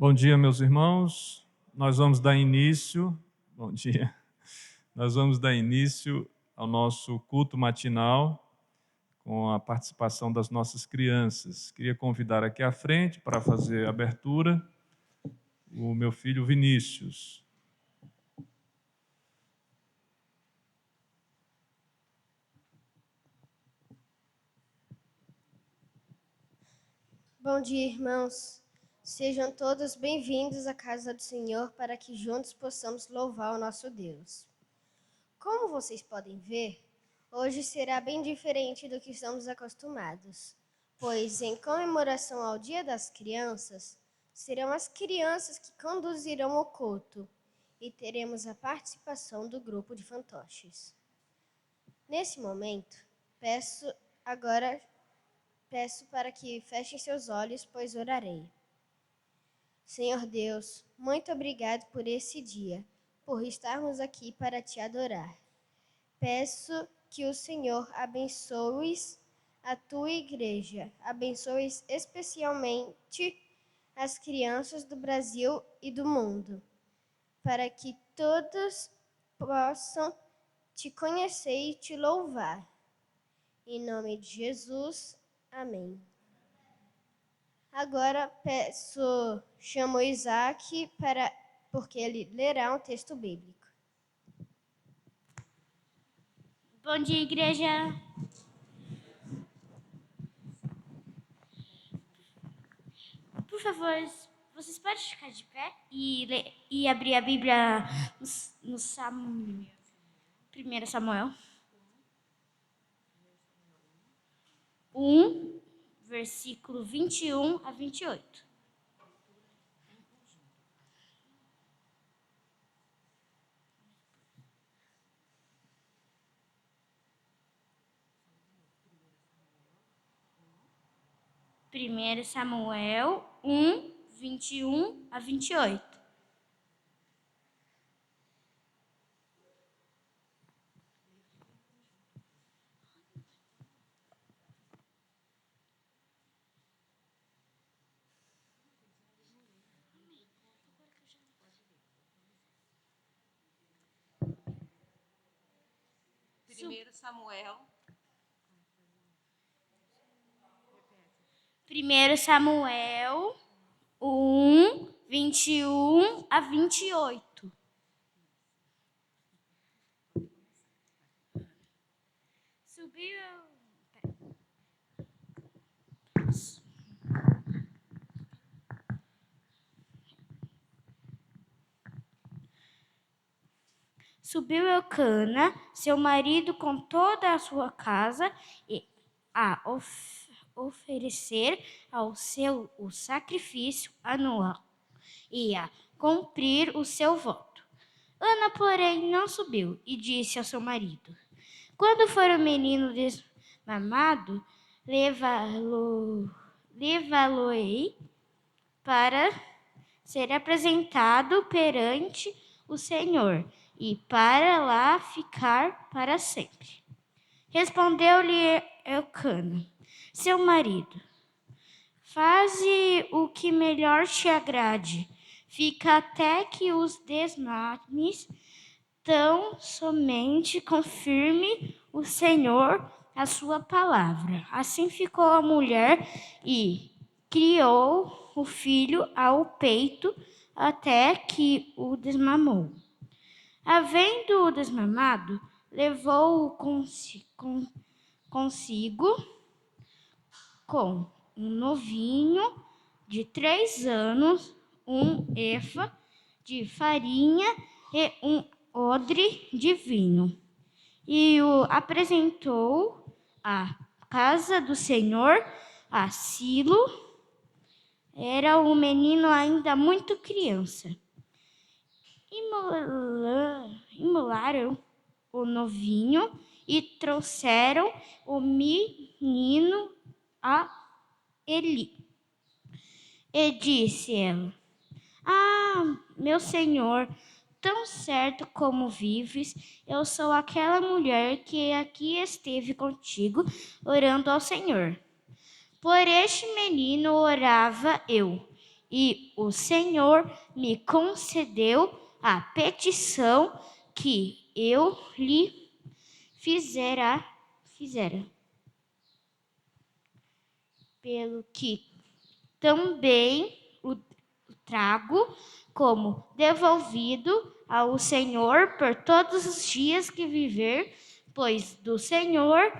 Bom dia, meus irmãos. Nós vamos dar início. Bom dia. Nós vamos dar início ao nosso culto matinal com a participação das nossas crianças. Queria convidar aqui à frente para fazer a abertura o meu filho Vinícius. Bom dia, irmãos. Sejam todos bem-vindos à casa do Senhor para que juntos possamos louvar o nosso Deus. Como vocês podem ver, hoje será bem diferente do que estamos acostumados, pois em comemoração ao Dia das Crianças, serão as crianças que conduzirão o culto e teremos a participação do grupo de fantoches. Nesse momento, peço para que fechem seus olhos, pois orarei. Senhor Deus, muito obrigado por esse dia, por estarmos aqui para te adorar. Peço que o Senhor abençoe a tua igreja, abençoe especialmente as crianças do Brasil e do mundo, para que todos possam te conhecer e te louvar. Em nome de Jesus, amém. Agora chamo Isaac porque ele lerá um texto bíblico. Bom dia, igreja. Por favor, vocês podem ficar de pé e abrir a Bíblia no 1 Samuel 1, versículo 21 a 28. Primeiro Samuel 1, 21 a 28. Primeiro Samuel 1, 21 a 28. Subiu Eucana, seu marido, com toda a sua casa, a oferecer ao seu o sacrifício anual e a cumprir o seu voto. Ana, porém, não subiu e disse ao seu marido: quando for o menino desmamado, levá-lo-ei para ser apresentado perante o Senhor e para lá ficar para sempre. Respondeu-lhe Eucana, seu marido: faze o que melhor te agrade. Fica até que os desmames, tão somente confirme o Senhor a sua palavra. Assim ficou a mulher e criou o filho ao peito até que o desmamou. Havendo-o desmamado, levou-o consigo com um novinho de 3 anos, um efa de farinha e um odre de vinho, e o apresentou à casa do Senhor a Silo. Era o menino ainda muito criança. Imolaram o novinho e trouxeram o menino a Eli. E disse ela: meu senhor, tão certo como vives, eu sou aquela mulher que aqui esteve contigo, orando ao Senhor. Por este menino orava eu, E o Senhor me concedeu a petição que eu lhe fizera. Pelo que também o trago como devolvido ao Senhor por todos os dias que viver, pois do Senhor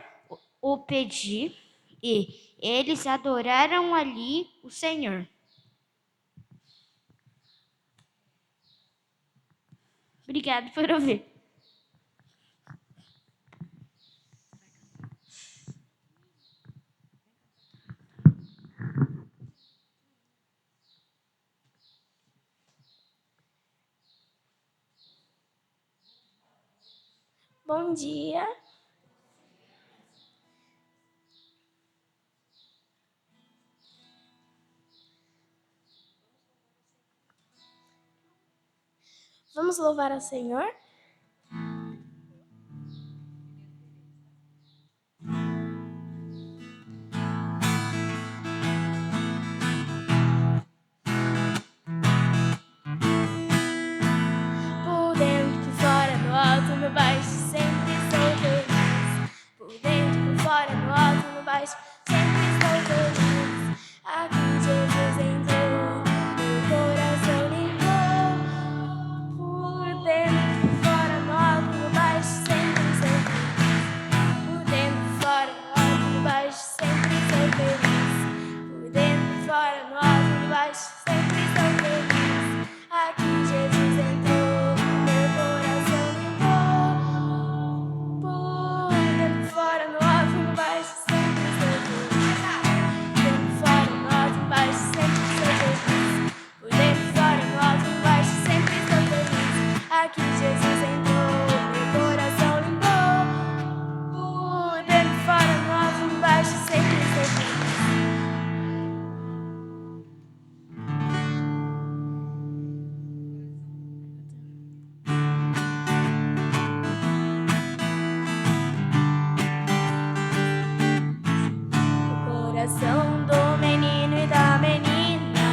o pedi, e eles adoraram ali o Senhor. Obrigado por ouvir. Bom dia. Vamos louvar ao Senhor? Por dentro, por fora, no alto, no baixo, sempre sou feliz. Por dentro, por fora, no alto, no baixo, sempre estou feliz. Aqui Jesus entrou, meu coração limpou. Por dentro, por fora, no alto, no baixo, sempre sou feliz. Por dentro, por fora, no alto, no baixo, sempre sou feliz. Por dentro, por fora, no alto, no baixo, sempre sou feliz. Aqui Jesus entrou, meu coração limpou. Por dentro, fora, no alto, no baixo, sempre sou feliz. Por dentro, fora, no alto, no baixo, sempre sou feliz. Por dentro, fora, no alto, no baixo, sempre sou feliz. Aqui Jesus entrou, meu coração limpou. Por dentro, fora, no alto, no baixo, sempre sou feliz. O coração do menino e da menina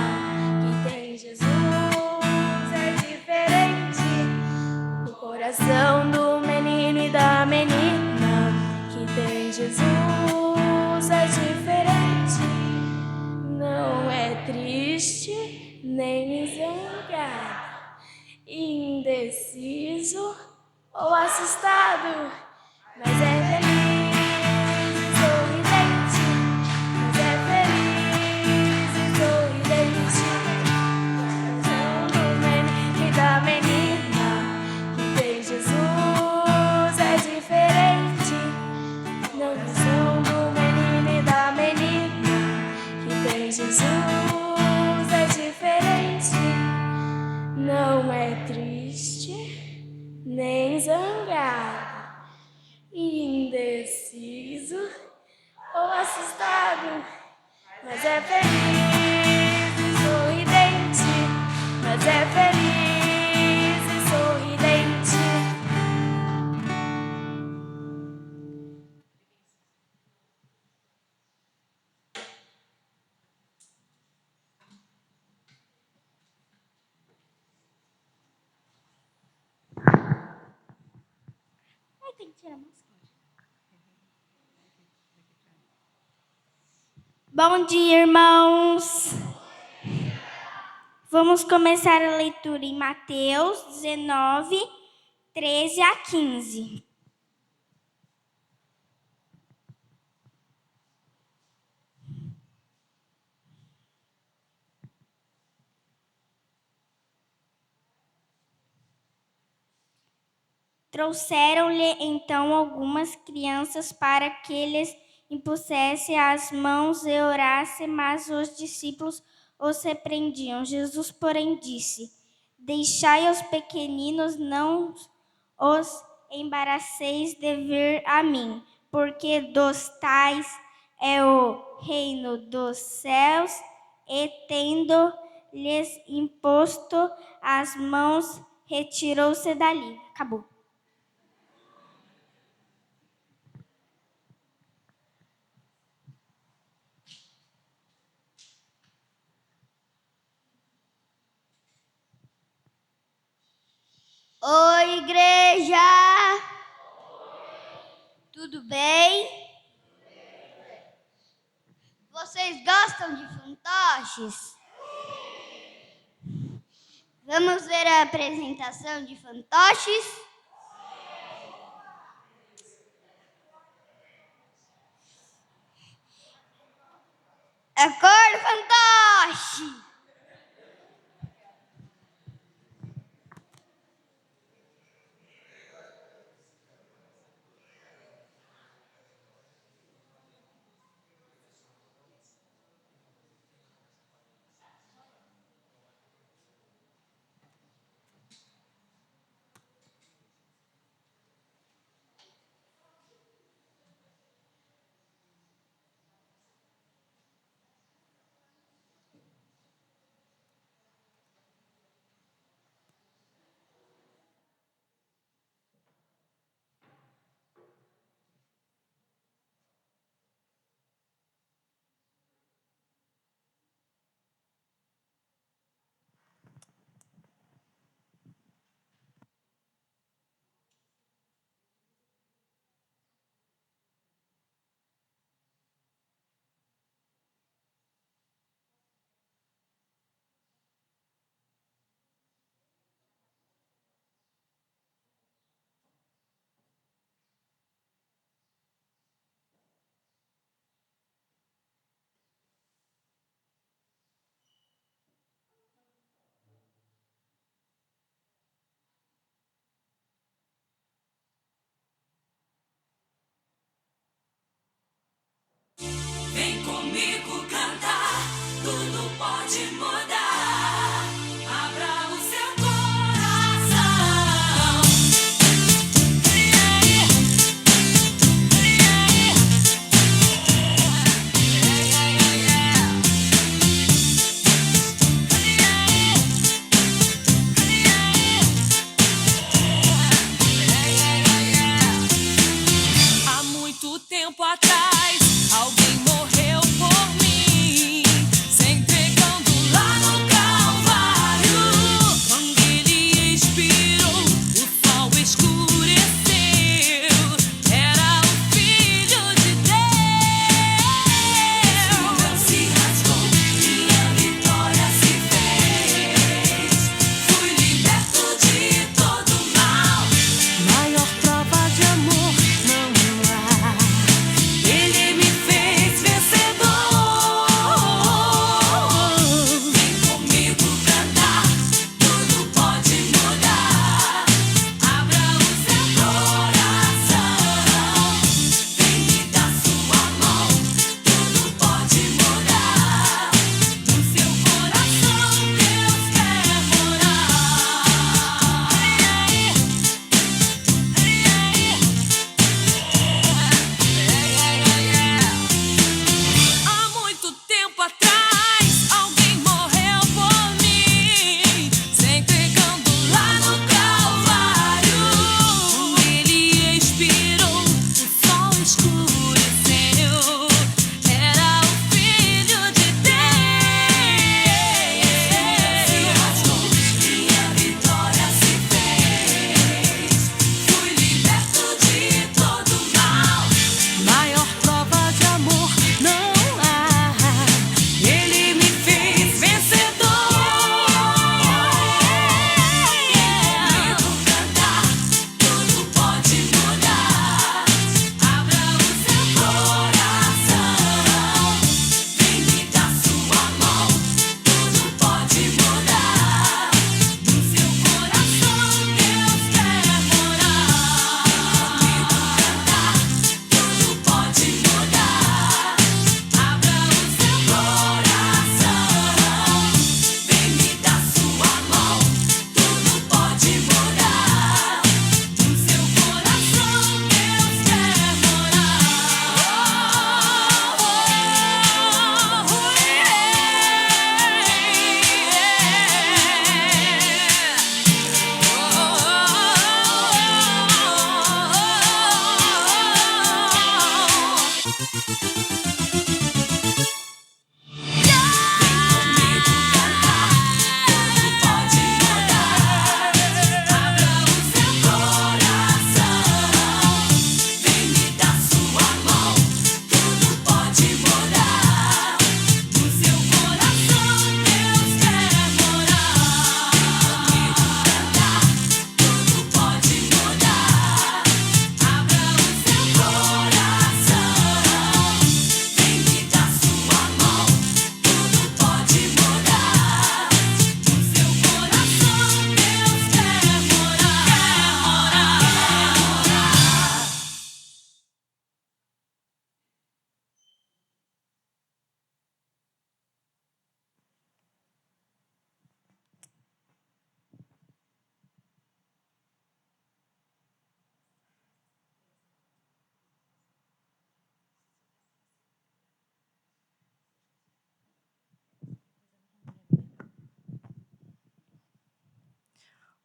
que tem Jesus é diferente. O coração do menino e da menina que tem Jesus é diferente. Não é triste nem zangado, indeciso ou assustado, mas é feliz e sorridente. Mas é feliz e sorridente. O coração do menino e da menina que tem Jesus é diferente. Não é som do menino e da menina que tem Jesus é diferente. Não é triste nem zangado, indeciso ou assustado, mas é feliz e sorridente. Mas é feliz e sorridente. Ai, tem que tirar a máscara. Bom dia, irmãos. Vamos começar a leitura em Mateus 19, 13 a 15. Trouxeram-lhe então algumas crianças para que lhes impusesse as mãos e orasse, mas os discípulos os repreendiam. Jesus, porém, disse: Deixai os pequeninos, não os embaraceis de vir a mim, porque dos tais é o reino dos céus. E tendo-lhes imposto as mãos, retirou-se dali. Acabou. igreja! Tudo bem? Vocês gostam de fantoches? Vamos ver a apresentação de fantoches? Acorda, fantoche!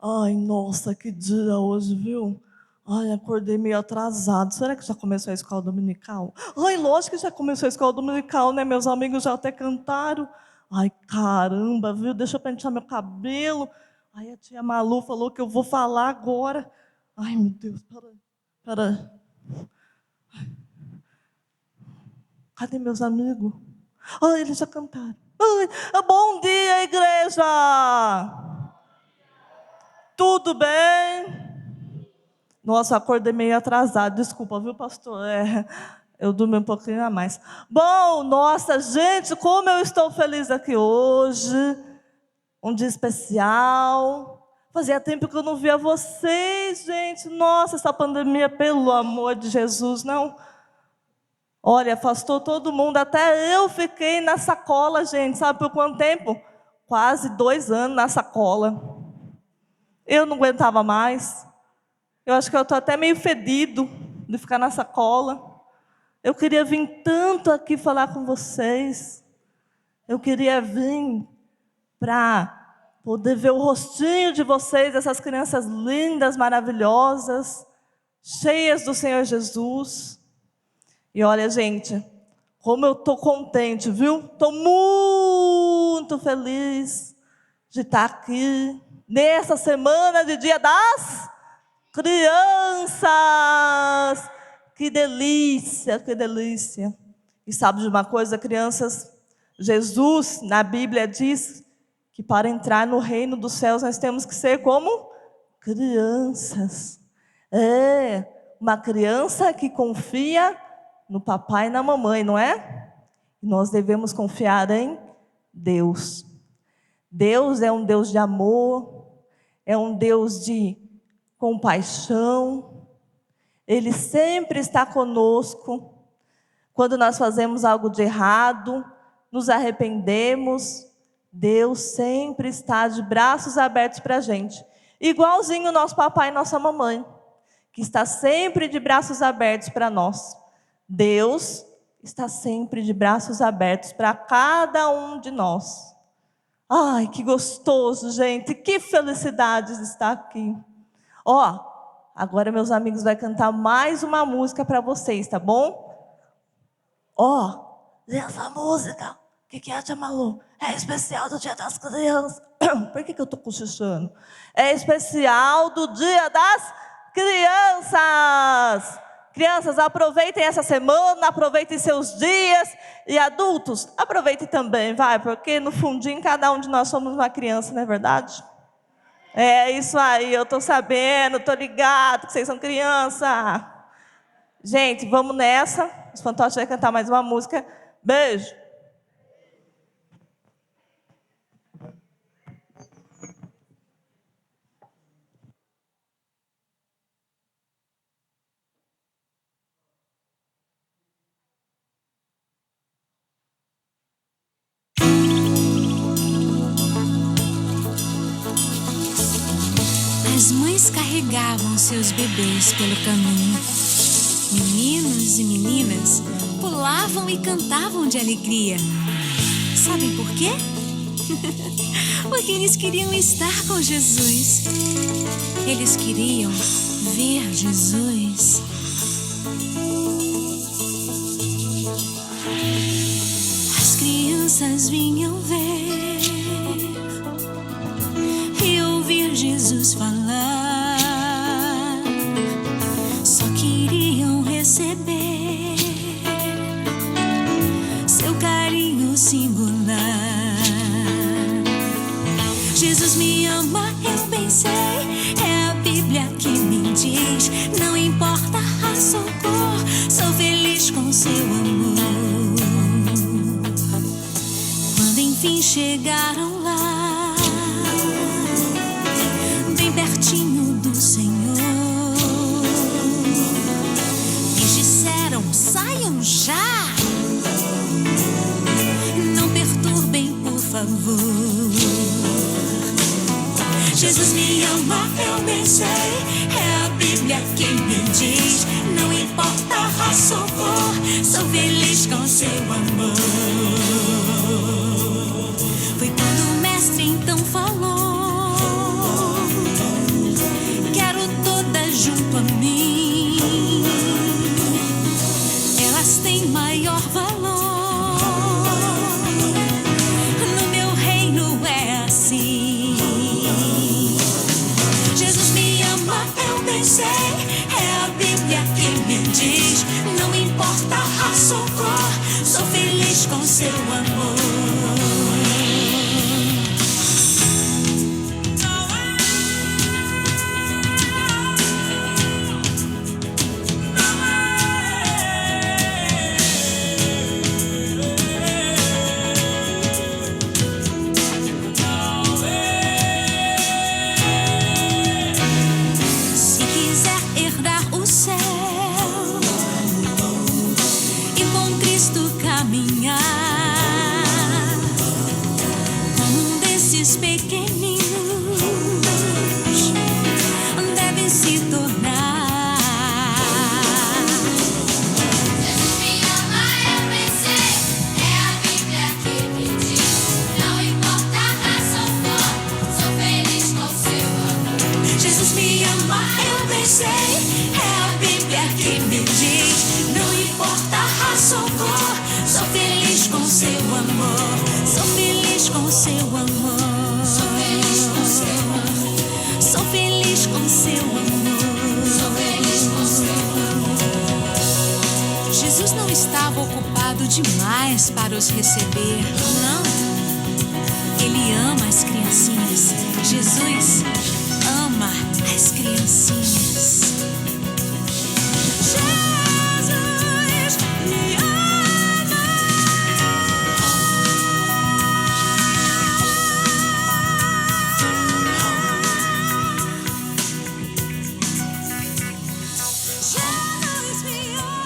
Ai, nossa, que dia hoje, viu? Ai, acordei meio atrasado. Será que já começou a escola dominical? Ai, lógico que já começou a escola dominical, né? Meus amigos já até cantaram. Ai, caramba, viu? Deixa eu pentear meu cabelo. Ai, a tia Malu falou que eu vou falar agora. Ai, meu Deus, pera. Cadê meus amigos? Ai, eles já cantaram. Ai, bom dia, igreja! Tudo bem? Nossa, acordei meio atrasado. Desculpa, viu, pastor? Eu dormi um pouquinho a mais. Bom, nossa, gente, como eu estou feliz aqui hoje. Um dia especial. Fazia tempo que eu não via vocês, gente. Nossa, essa pandemia, pelo amor de Jesus, não. Olha, afastou todo mundo. Até eu fiquei na sacola, gente. Sabe por quanto tempo? Quase 2 anos na sacola. Eu não aguentava mais. Eu acho que eu estou até meio fedido de ficar na sacola. Eu queria vir tanto aqui falar com vocês. Eu queria vir para poder ver o rostinho de vocês, essas crianças lindas, maravilhosas, cheias do Senhor Jesus. E olha, gente, como eu estou contente, viu? Estou muito feliz de estar aqui nessa semana de Dia das Crianças. Que delícia, que delícia. E sabe de uma coisa, crianças? Jesus, na Bíblia, diz que para entrar no reino dos céus nós temos que ser como crianças. Uma criança que confia no papai e na mamãe, não é? E nós devemos confiar em Deus. Deus é um Deus de amor, é um Deus de compaixão. Ele sempre está conosco. Quando nós fazemos algo de errado, nos arrependemos, Deus sempre está de braços abertos para a gente. Igualzinho o nosso papai e nossa mamãe, que está sempre de braços abertos para nós. Deus está sempre de braços abertos para cada um de nós. Ai, que gostoso, gente, que felicidade de estar aqui. Agora meus amigos vão cantar mais uma música para vocês, tá bom? Essa música, o que é, tia Malu? É especial do Dia das Crianças. Por que eu estou cochichando? É especial do Dia das Crianças. Crianças, aproveitem essa semana, aproveitem seus dias. E adultos, aproveitem também, vai, porque no fundinho cada um de nós somos uma criança, não é verdade? É isso aí, eu estou sabendo, estou ligado que vocês são criança. Gente, vamos nessa. Os fantoches vão cantar mais uma música. Beijo. As mães carregavam seus bebês pelo caminho. Meninos e meninas pulavam e cantavam de alegria. Sabem por quê? Porque eles queriam estar com Jesus. Eles queriam ver Jesus. As crianças vinham ver e ouvir Jesus falar. Só queriam receber seu carinho singular. Jesus me ama, eu bem sei, é a Bíblia que me diz. Não importa a raça ou cor, sou feliz com seu amor. Quando enfim chegaram lá, bem pertinho do Senhor, eles disseram: saiam já, não perturbem, por favor. Jesus me ama, eu bem sei, é a Bíblia quem me diz. Não importa a raça ou cor, sou feliz com seu amor. Foi quando o mestre então falou: maior valor. No meu reino é assim. Jesus me ama, eu bem sei. É a Bíblia que me diz. Não importa a raça ou cor, sou feliz com seu amor. Demais para os receber, não? Ele ama as criancinhas. Jesus ama as criancinhas. Jesus me ama. Jesus me ama.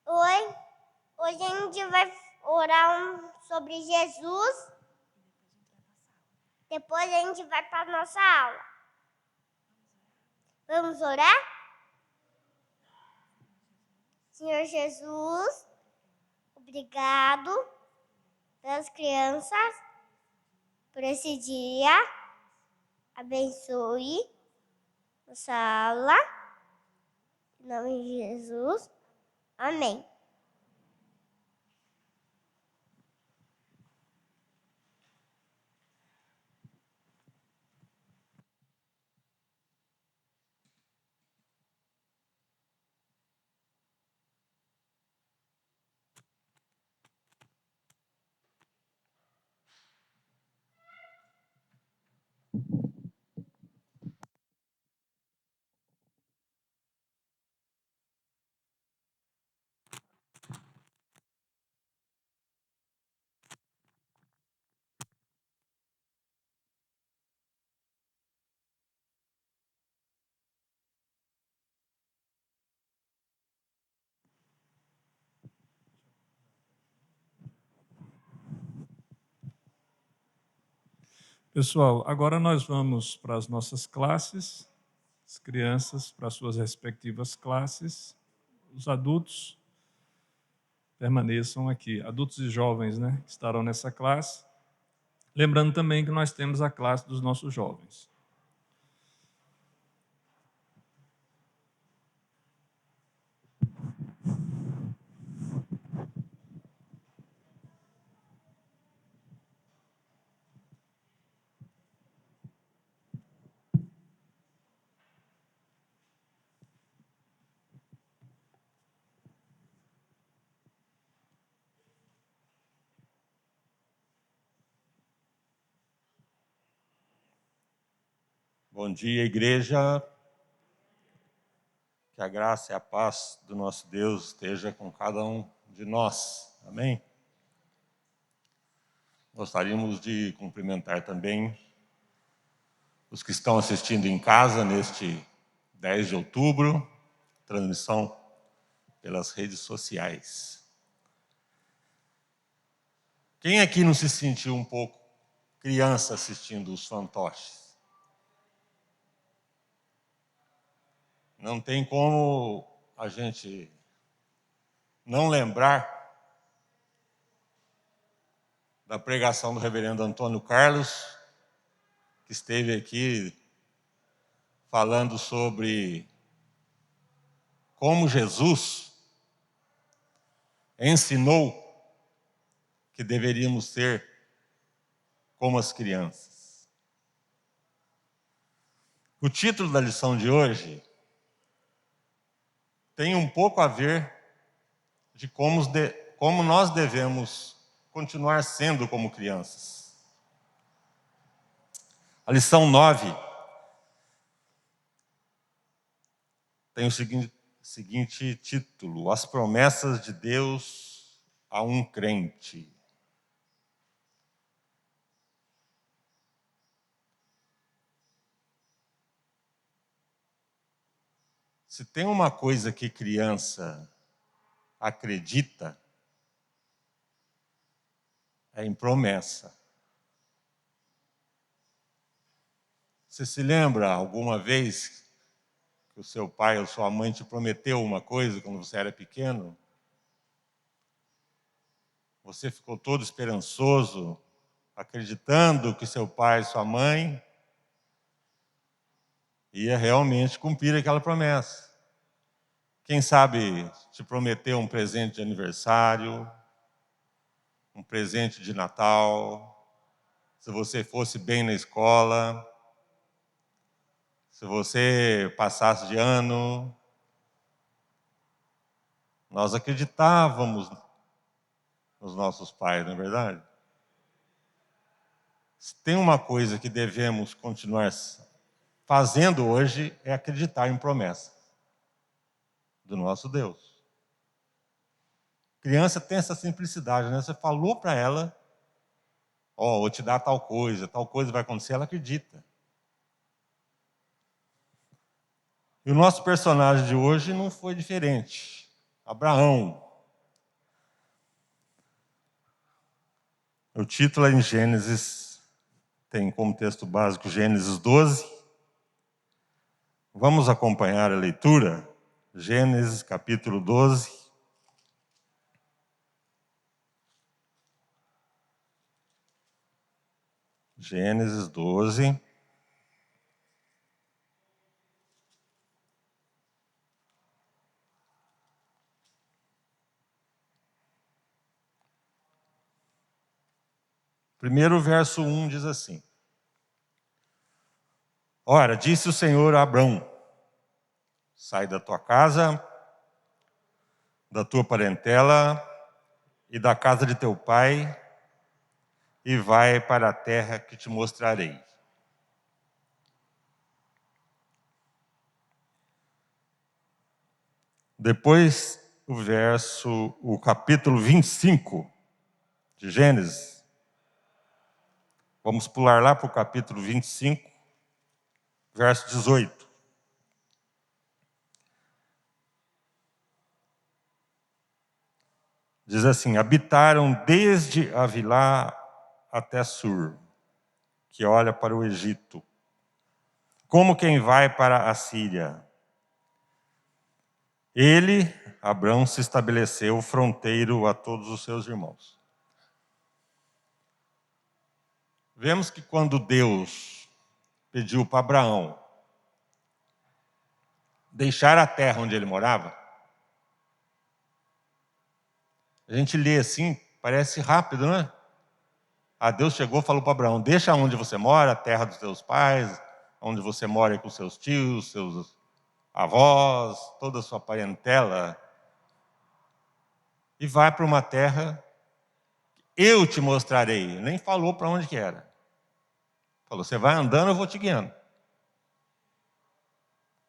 Oi, hoje a gente vai orar sobre Jesus. Depois a gente vai para a nossa aula. Vamos orar? Senhor Jesus, obrigado pelas crianças, por esse dia. Abençoe nossa aula. Em nome de Jesus. Amém. Pessoal, agora nós vamos para as nossas classes, as crianças para as suas respectivas classes, os adultos permaneçam aqui, adultos e jovens, né, que estarão nessa classe. Lembrando também que nós temos a classe dos nossos jovens. Bom dia, igreja. Que a graça e a paz do nosso Deus esteja com cada um de nós. Amém? Gostaríamos de cumprimentar também os que estão assistindo em casa neste 10 de outubro, transmissão pelas redes sociais. Quem aqui não se sentiu um pouco criança assistindo os fantoches? Não tem como a gente não lembrar da pregação do reverendo Antônio Carlos, que esteve aqui falando sobre como Jesus ensinou que deveríamos ser como as crianças. O título da lição de hoje tem um pouco a ver de como nós devemos continuar sendo como crianças. A lição 9 tem o seguinte título: As promessas de Deus a um crente. Se tem uma coisa que criança acredita, é em promessa. Você se lembra alguma vez que o seu pai ou sua mãe te prometeu uma coisa quando você era pequeno? Você ficou todo esperançoso, acreditando que seu pai e sua mãe ia realmente cumprir aquela promessa. Quem sabe te prometeu um presente de aniversário, um presente de Natal, se você fosse bem na escola, se você passasse de ano. Nós acreditávamos nos nossos pais, não é verdade? Se tem uma coisa que devemos continuar fazendo hoje, é acreditar em promessas do nosso Deus. Criança tem essa simplicidade, né? Você falou para ela, vou te dar tal coisa vai acontecer, ela acredita. E o nosso personagem de hoje não foi diferente. Abraão. O título é em Gênesis, tem como texto básico Gênesis 12. Vamos acompanhar a leitura? Gênesis capítulo 12. Gênesis 12. Primeiro, verso 1 diz assim: Ora, disse o Senhor a Abrão: sai da tua casa, da tua parentela e da casa de teu pai, e vai para a terra que te mostrarei. Depois, o capítulo 25 de Gênesis. Vamos pular lá para o capítulo 25, verso 18. Diz assim: habitaram desde Avilá até Sur, que olha para o Egito, como quem vai para a Síria. Ele, Abrão, se estabeleceu fronteiro a todos os seus irmãos. Vemos que quando Deus pediu para Abraão deixar a terra onde ele morava, a gente lê assim, parece rápido, não é? Deus chegou e falou para Abraão: deixa onde você mora, a terra dos teus pais, onde você mora com seus tios, seus avós, toda a sua parentela, e vai para uma terra que eu te mostrarei. Nem falou para onde que era. Falou: você vai andando, eu vou te guiando.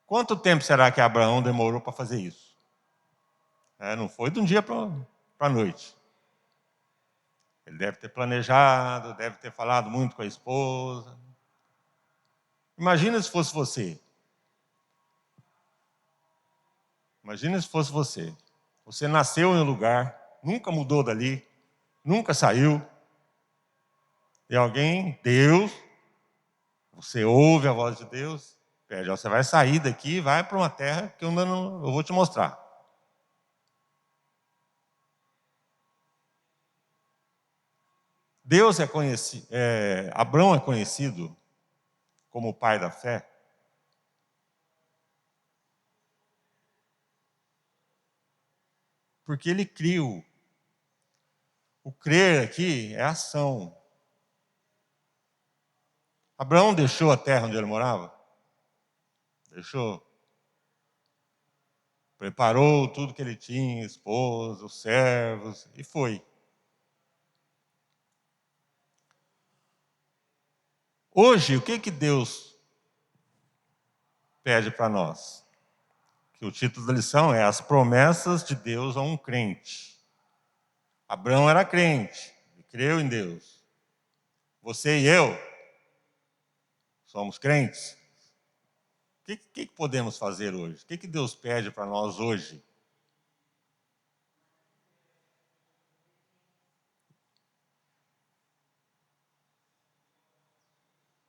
Quanto tempo será que Abraão demorou para fazer isso? Não foi de um dia para a noite. Ele deve ter planejado, deve ter falado muito com a esposa. Imagina se fosse você. Imagina se fosse você. Você nasceu em um lugar, nunca mudou dali, nunca saiu. E alguém, Deus, você ouve a voz de Deus, pede, ó, você vai sair daqui e vai para uma terra que eu vou te mostrar. Abrão é conhecido como o pai da fé. Porque ele criou. O crer aqui é ação. Abraão deixou a terra onde ele morava? Deixou. Preparou tudo que ele tinha, esposa, os servos, e foi. Hoje, o que Deus pede para nós? Que o título da lição é As Promessas de Deus a um Crente. Abraão era crente, e creu em Deus. Você e eu somos crentes. O que podemos fazer hoje? O que Deus pede para nós hoje?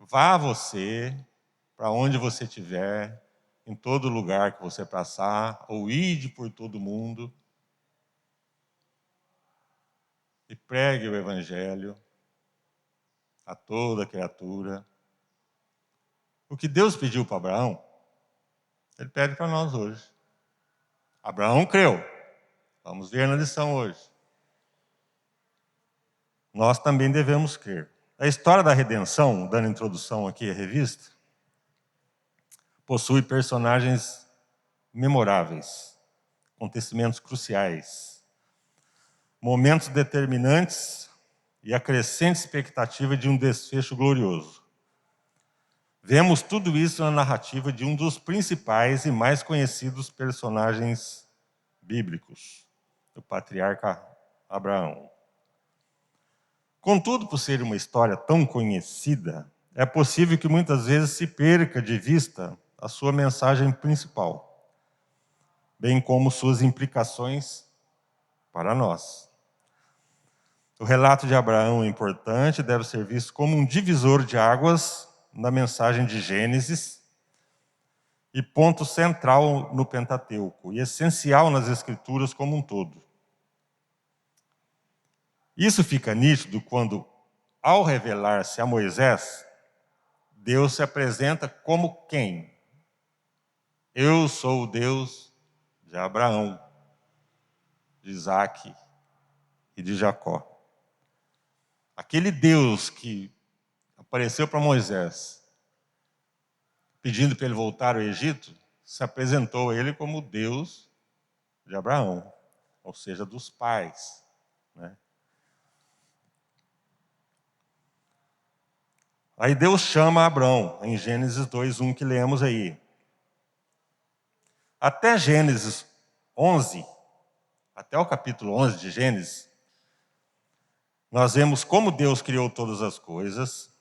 Vá você, para onde você estiver, em todo lugar que você passar, ou ide por todo mundo, e pregue o Evangelho a toda criatura. O que Deus pediu para Abraão, Ele pede para nós hoje. Abraão creu. Vamos ver na lição hoje. Nós também devemos crer. A história da redenção, dando introdução aqui à revista, possui personagens memoráveis, acontecimentos cruciais, momentos determinantes e a crescente expectativa de um desfecho glorioso. Vemos tudo isso na narrativa de um dos principais e mais conhecidos personagens bíblicos, o patriarca Abraão. Contudo, por ser uma história tão conhecida, é possível que muitas vezes se perca de vista a sua mensagem principal, bem como suas implicações para nós. O relato de Abraão é importante, deve ser visto como um divisor de águas na mensagem de Gênesis e ponto central no Pentateuco, e essencial nas Escrituras como um todo. Isso fica nítido quando, ao revelar-se a Moisés, Deus se apresenta como quem? Eu sou o Deus de Abraão, de Isaque e de Jacó. Aquele Deus que apareceu para Moisés, pedindo para ele voltar ao Egito, se apresentou a ele como Deus de Abraão, ou seja, dos pais, né? Aí Deus chama Abraão, em Gênesis 2:1, que lemos aí. Até Gênesis 11, até o capítulo 11 de Gênesis, nós vemos como Deus criou todas as coisas,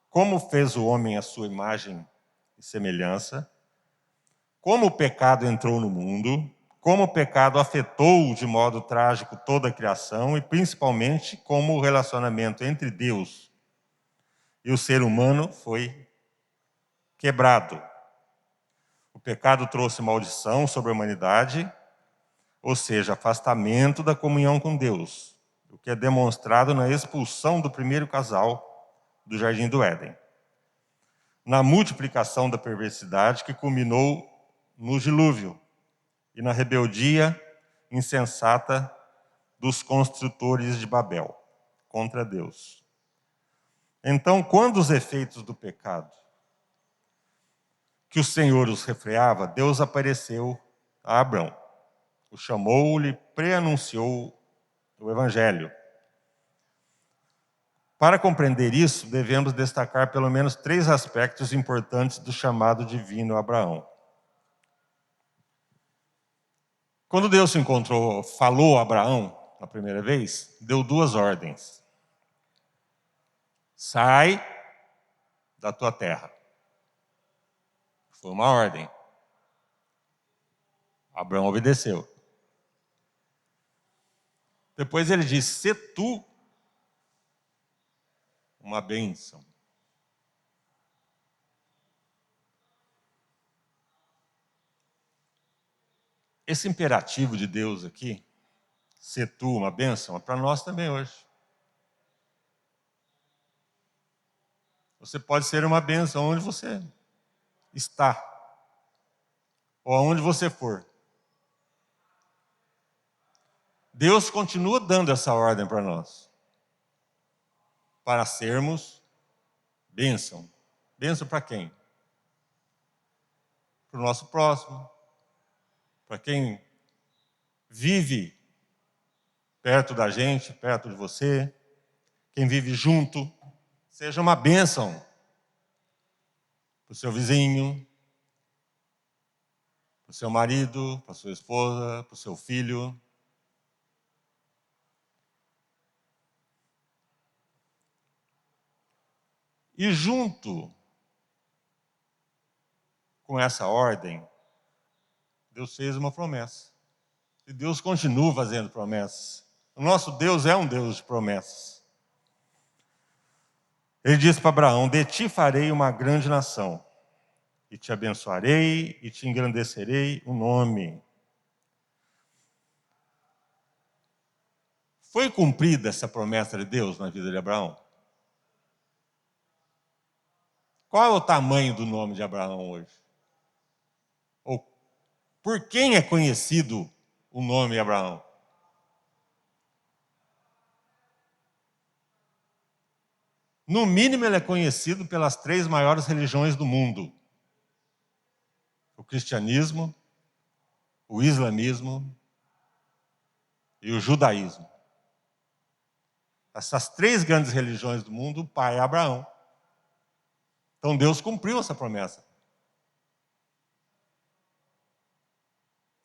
como fez o homem à sua imagem e semelhança, como o pecado entrou no mundo, como o pecado afetou de modo trágico toda a criação e principalmente como o relacionamento entre Deus e o ser humano foi quebrado. O pecado trouxe maldição sobre a humanidade, ou seja, afastamento da comunhão com Deus, o que é demonstrado na expulsão do primeiro casal do Jardim do Éden, na multiplicação da perversidade que culminou no dilúvio e na rebeldia insensata dos construtores de Babel contra Deus. Então, quando os efeitos do pecado que o Senhor os refreava, Deus apareceu a Abrão, o chamou-lhe, preanunciou o Evangelho. Para compreender isso, devemos destacar pelo menos 3 aspectos importantes do chamado divino a Abraão. Quando Deus falou a Abraão a primeira vez, deu 2 ordens. sai da tua terra. Foi uma ordem. Abraão obedeceu. Depois ele diz: sê tu uma bênção. Esse imperativo de Deus aqui, sê tu uma bênção, é para nós também hoje. Você pode ser uma bênção onde você está, ou aonde você for. Deus continua dando essa ordem para nós, para sermos bênção. Bênção para quem? Para o nosso próximo, para quem vive perto da gente, perto de você, quem vive junto. Seja uma bênção para o seu vizinho, para o seu marido, para a sua esposa, para o seu filho. E junto com essa ordem, Deus fez uma promessa. E Deus continua fazendo promessas. O nosso Deus é um Deus de promessas. Ele disse para Abraão: de ti farei uma grande nação, e te abençoarei e te engrandecerei o nome. Foi cumprida essa promessa de Deus na vida de Abraão? Qual é o tamanho do nome de Abraão hoje? Ou por quem é conhecido o nome Abraão? No mínimo, ele é conhecido pelas 3 maiores religiões do mundo: o cristianismo, o islamismo e o judaísmo. Essas 3 grandes religiões do mundo, o pai é Abraão. Então Deus cumpriu essa promessa.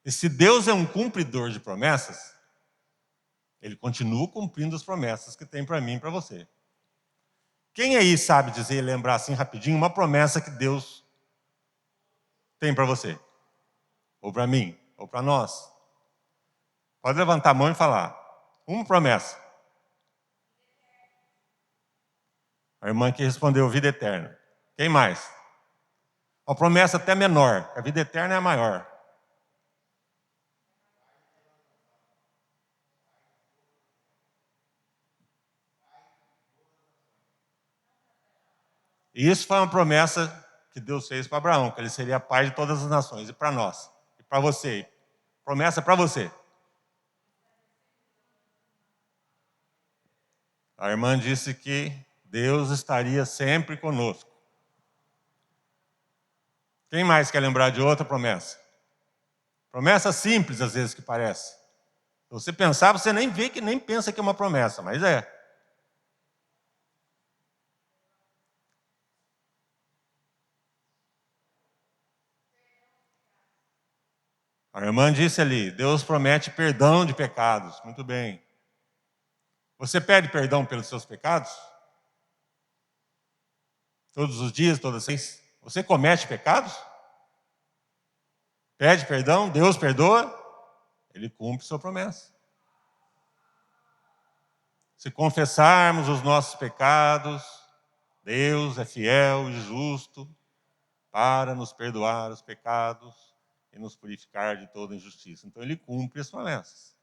E se Deus é um cumpridor de promessas, Ele continua cumprindo as promessas que tem para mim e para você. Quem aí sabe dizer e lembrar assim rapidinho uma promessa que Deus tem para você? Ou para mim? Ou para nós? Pode levantar a mão e falar. Uma promessa. A irmã que respondeu: vida eterna. Quem mais? Uma promessa até menor. A vida eterna é a maior. E isso foi uma promessa que Deus fez para Abraão, que ele seria pai de todas as nações. E para nós, e para você. Promessa para você. A irmã disse que Deus estaria sempre conosco. Quem mais quer lembrar de outra promessa? Promessa simples, às vezes, que parece. Se você pensar, você nem vê, que nem pensa que é uma promessa, mas é. A irmã disse ali: Deus promete perdão de pecados. Muito bem. Você pede perdão pelos seus pecados? Todos os dias, todas as vezes? Você comete pecados? Pede perdão, Deus perdoa, Ele cumpre sua promessa. Se confessarmos os nossos pecados, Deus é fiel e justo para nos perdoar os pecados e nos purificar de toda injustiça. Então Ele cumpre as promessas.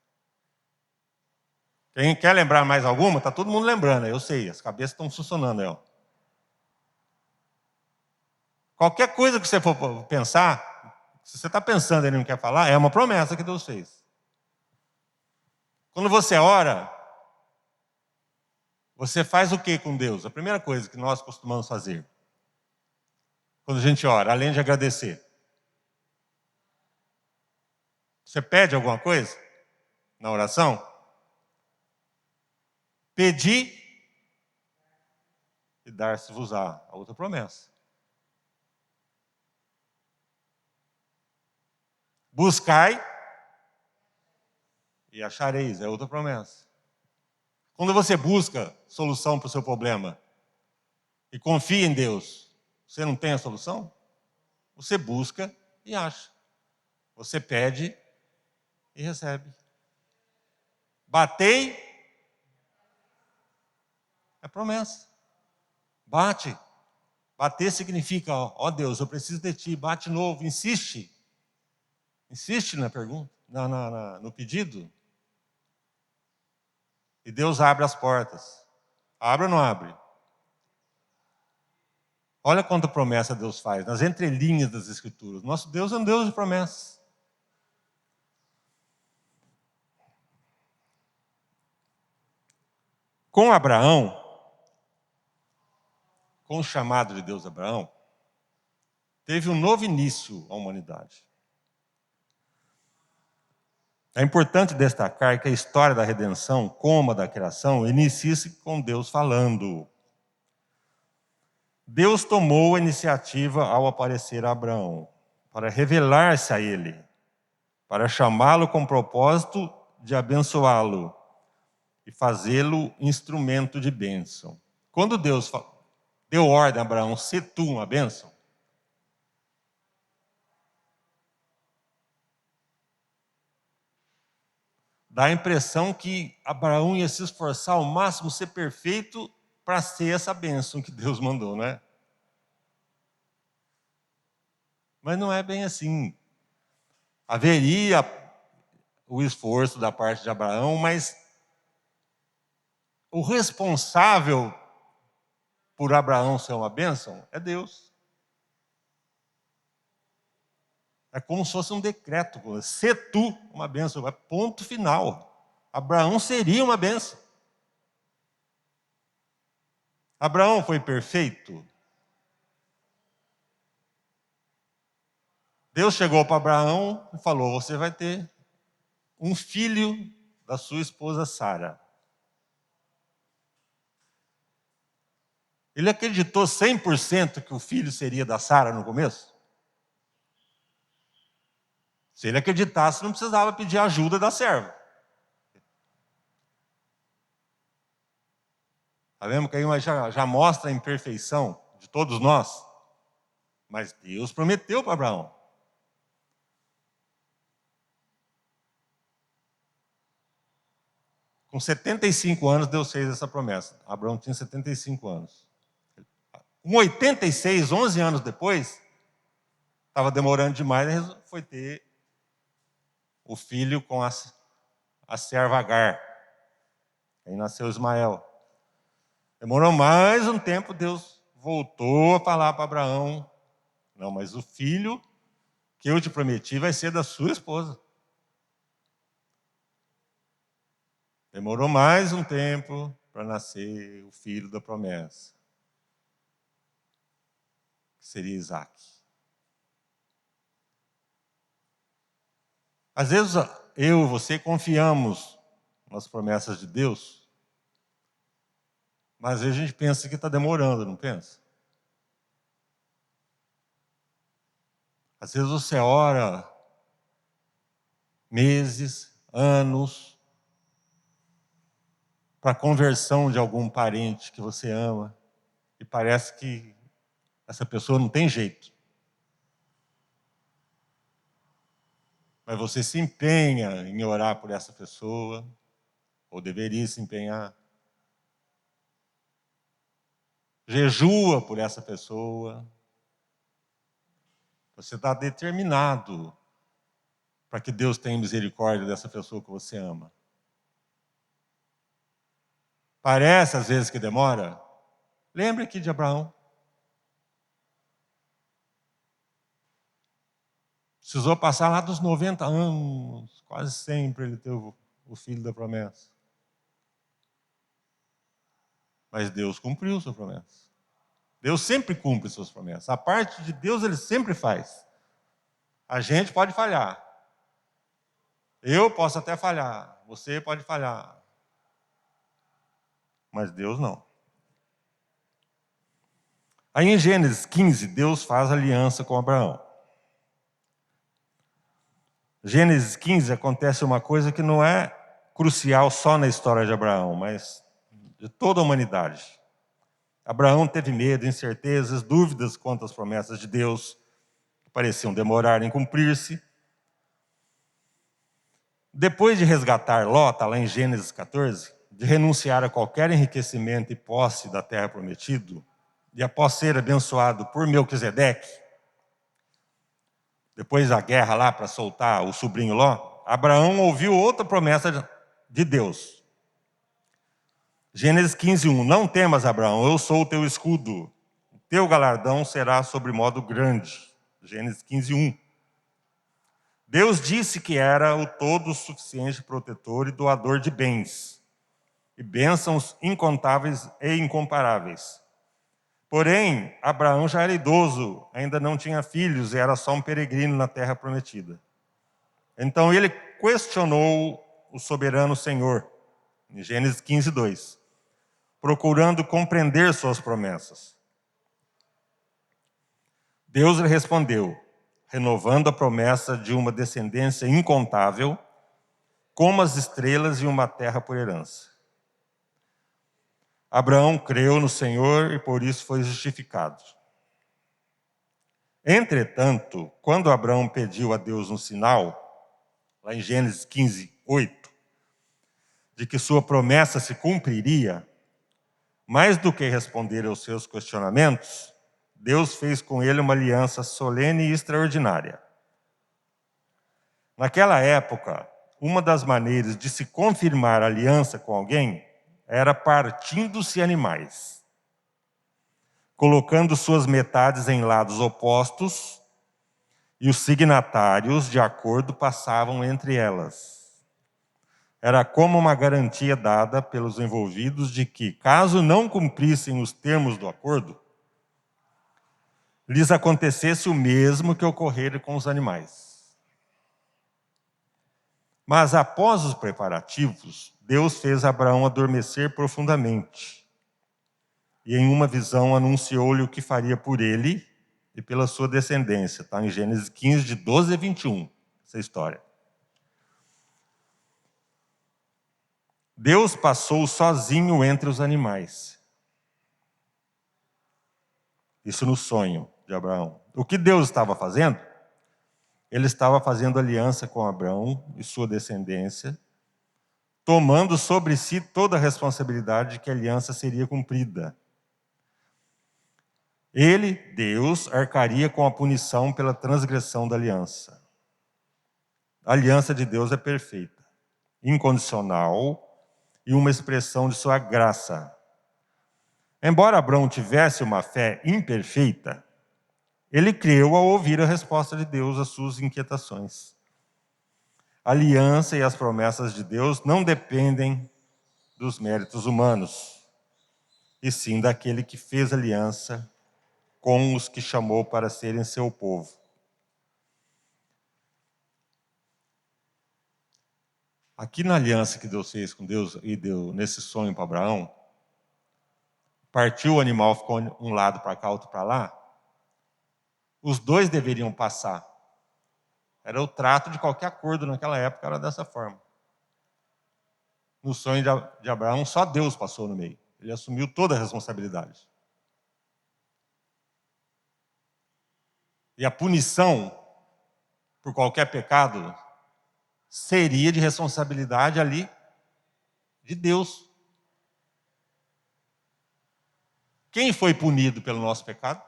Quem quer lembrar mais alguma? Está todo mundo lembrando, eu sei, as cabeças estão funcionando aí, ó. Qualquer coisa que você for pensar, se você está pensando e ele não quer falar, é uma promessa que Deus fez. Quando você ora, você faz o que com Deus? A primeira coisa que nós costumamos fazer, quando a gente ora, além de agradecer, você pede alguma coisa na oração? Pedir e dar-se-vos-á, a outra promessa. Buscai e achareis, é outra promessa. Quando você busca solução para o seu problema, e confia em Deus, você não tem a solução? Você busca e acha. Você pede e recebe. Batei é promessa. Bate. Bater significa, ó Deus, eu preciso de ti. Bate de novo, insiste. Insiste na pergunta, no pedido. E Deus abre as portas. Abre ou não abre? Olha quanta promessa Deus faz, nas entrelinhas das Escrituras. Nosso Deus é um Deus de promessas. Com Abraão, com o chamado de Deus a Abraão, teve um novo início à humanidade. É importante destacar que a história da redenção, como a da criação, inicia-se com Deus falando. Deus tomou a iniciativa ao aparecer a Abraão, para revelar-se a ele, para chamá-lo com o propósito de abençoá-lo e fazê-lo instrumento de bênção. Quando Deus deu ordem a Abraão, se tu uma bênção, dá a impressão que Abraão ia se esforçar ao máximo, ser perfeito, para ser essa bênção que Deus mandou, não é? Mas não é bem assim. Haveria o esforço da parte de Abraão, mas o responsável por Abraão ser uma bênção é Deus. É como se fosse um decreto. Se tu uma bênção, é ponto final. Abraão seria uma bênção. Abraão foi perfeito? Deus chegou para Abraão e falou, você vai ter um filho da sua esposa Sara. Ele acreditou 100% que o filho seria da Sara no começo? Se ele acreditasse, não precisava pedir ajuda da serva. Está vendo que aí já mostra a imperfeição de todos nós? Mas Deus prometeu para Abraão. Com 75 anos, Deus fez essa promessa. Abraão tinha 75 anos. Com 86, 11 anos depois, estava demorando demais, foi ter o filho com a serva Agar. Aí nasceu Ismael. Demorou mais um tempo, Deus voltou a falar para Abraão, não, mas o filho que eu te prometi vai ser da sua esposa. Demorou mais um tempo para nascer o filho da promessa, que seria Isaac. Às vezes eu e você confiamos nas promessas de Deus, mas às vezes a gente pensa que está demorando, não pensa? Às vezes você ora meses, anos, para a conversão de algum parente que você ama, e parece que essa pessoa não tem jeito. Mas você se empenha em orar por essa pessoa, ou deveria se empenhar. Jejua por essa pessoa. Você está determinado para que Deus tenha misericórdia dessa pessoa que você ama. Parece às vezes que demora. Lembre aqui de Abraão. Precisou passar lá dos 90 anos, quase sempre ele teve o filho da promessa. Mas Deus cumpriu sua promessa. Deus sempre cumpre suas promessas. A parte de Deus ele sempre faz. A gente pode falhar. Eu posso até falhar. Você pode falhar. Mas Deus não. Aí em Gênesis 15, Deus faz aliança com Abraão. Gênesis 15 acontece uma coisa que não é crucial só na história de Abraão, mas de toda a humanidade. Abraão teve medo, incertezas, dúvidas quanto às promessas de Deus, que pareciam demorar em cumprir-se. Depois de resgatar Ló, está lá em Gênesis 14, de renunciar a qualquer enriquecimento e posse da terra prometida, e após ser abençoado por Melquisedeque, depois da guerra lá para soltar o sobrinho Ló, Abraão ouviu outra promessa de Deus. Gênesis 15:1. Não temas, Abraão, eu sou o teu escudo. O teu galardão será sobre modo grande. Gênesis 15:1. Deus disse que era o todo suficiente protetor e doador de bens, e bênçãos incontáveis e incomparáveis. Porém, Abraão já era idoso, ainda não tinha filhos e era só um peregrino na terra prometida. Então ele questionou o soberano Senhor, em Gênesis 15:2, procurando compreender suas promessas. Deus lhe respondeu, renovando a promessa de uma descendência incontável, como as estrelas e uma terra por herança. Abraão creu no Senhor e por isso foi justificado. Entretanto, quando Abraão pediu a Deus um sinal, lá em Gênesis 15:8, de que sua promessa se cumpriria, mais do que responder aos seus questionamentos, Deus fez com ele uma aliança solene e extraordinária. Naquela época, uma das maneiras de se confirmar a aliança com alguém era partindo-se animais, colocando suas metades em lados opostos, e os signatários, de acordo, passavam entre elas. Era como uma garantia dada pelos envolvidos de que, caso não cumprissem os termos do acordo, lhes acontecesse o mesmo que ocorrera com os animais. Mas após os preparativos, Deus fez Abraão adormecer profundamente. E em uma visão anunciou-lhe o que faria por ele e pela sua descendência. Está em Gênesis 15, de 12 a 21, essa história. Deus passou sozinho entre os animais. Isso no sonho de Abraão. O que Deus estava fazendo? Ele estava fazendo aliança com Abraão e sua descendência, tomando sobre si toda a responsabilidade de que a aliança seria cumprida. Ele, Deus, arcaria com a punição pela transgressão da aliança. A aliança de Deus é perfeita, incondicional e uma expressão de sua graça. Embora Abraão tivesse uma fé imperfeita, ele creu ao ouvir a resposta de Deus às suas inquietações. A aliança e as promessas de Deus não dependem dos méritos humanos, e sim daquele que fez aliança com os que chamou para serem seu povo. Aqui na aliança que Deus fez com Deus e deu nesse sonho para Abraão, partiu o animal, ficou um lado para cá, outro para lá, os dois deveriam passar. Era o trato de qualquer acordo naquela época, era dessa forma. No sonho de Abraão, só Deus passou no meio. Ele assumiu toda a responsabilidade. E a punição por qualquer pecado seria de responsabilidade ali de Deus. Quem foi punido pelo nosso pecado?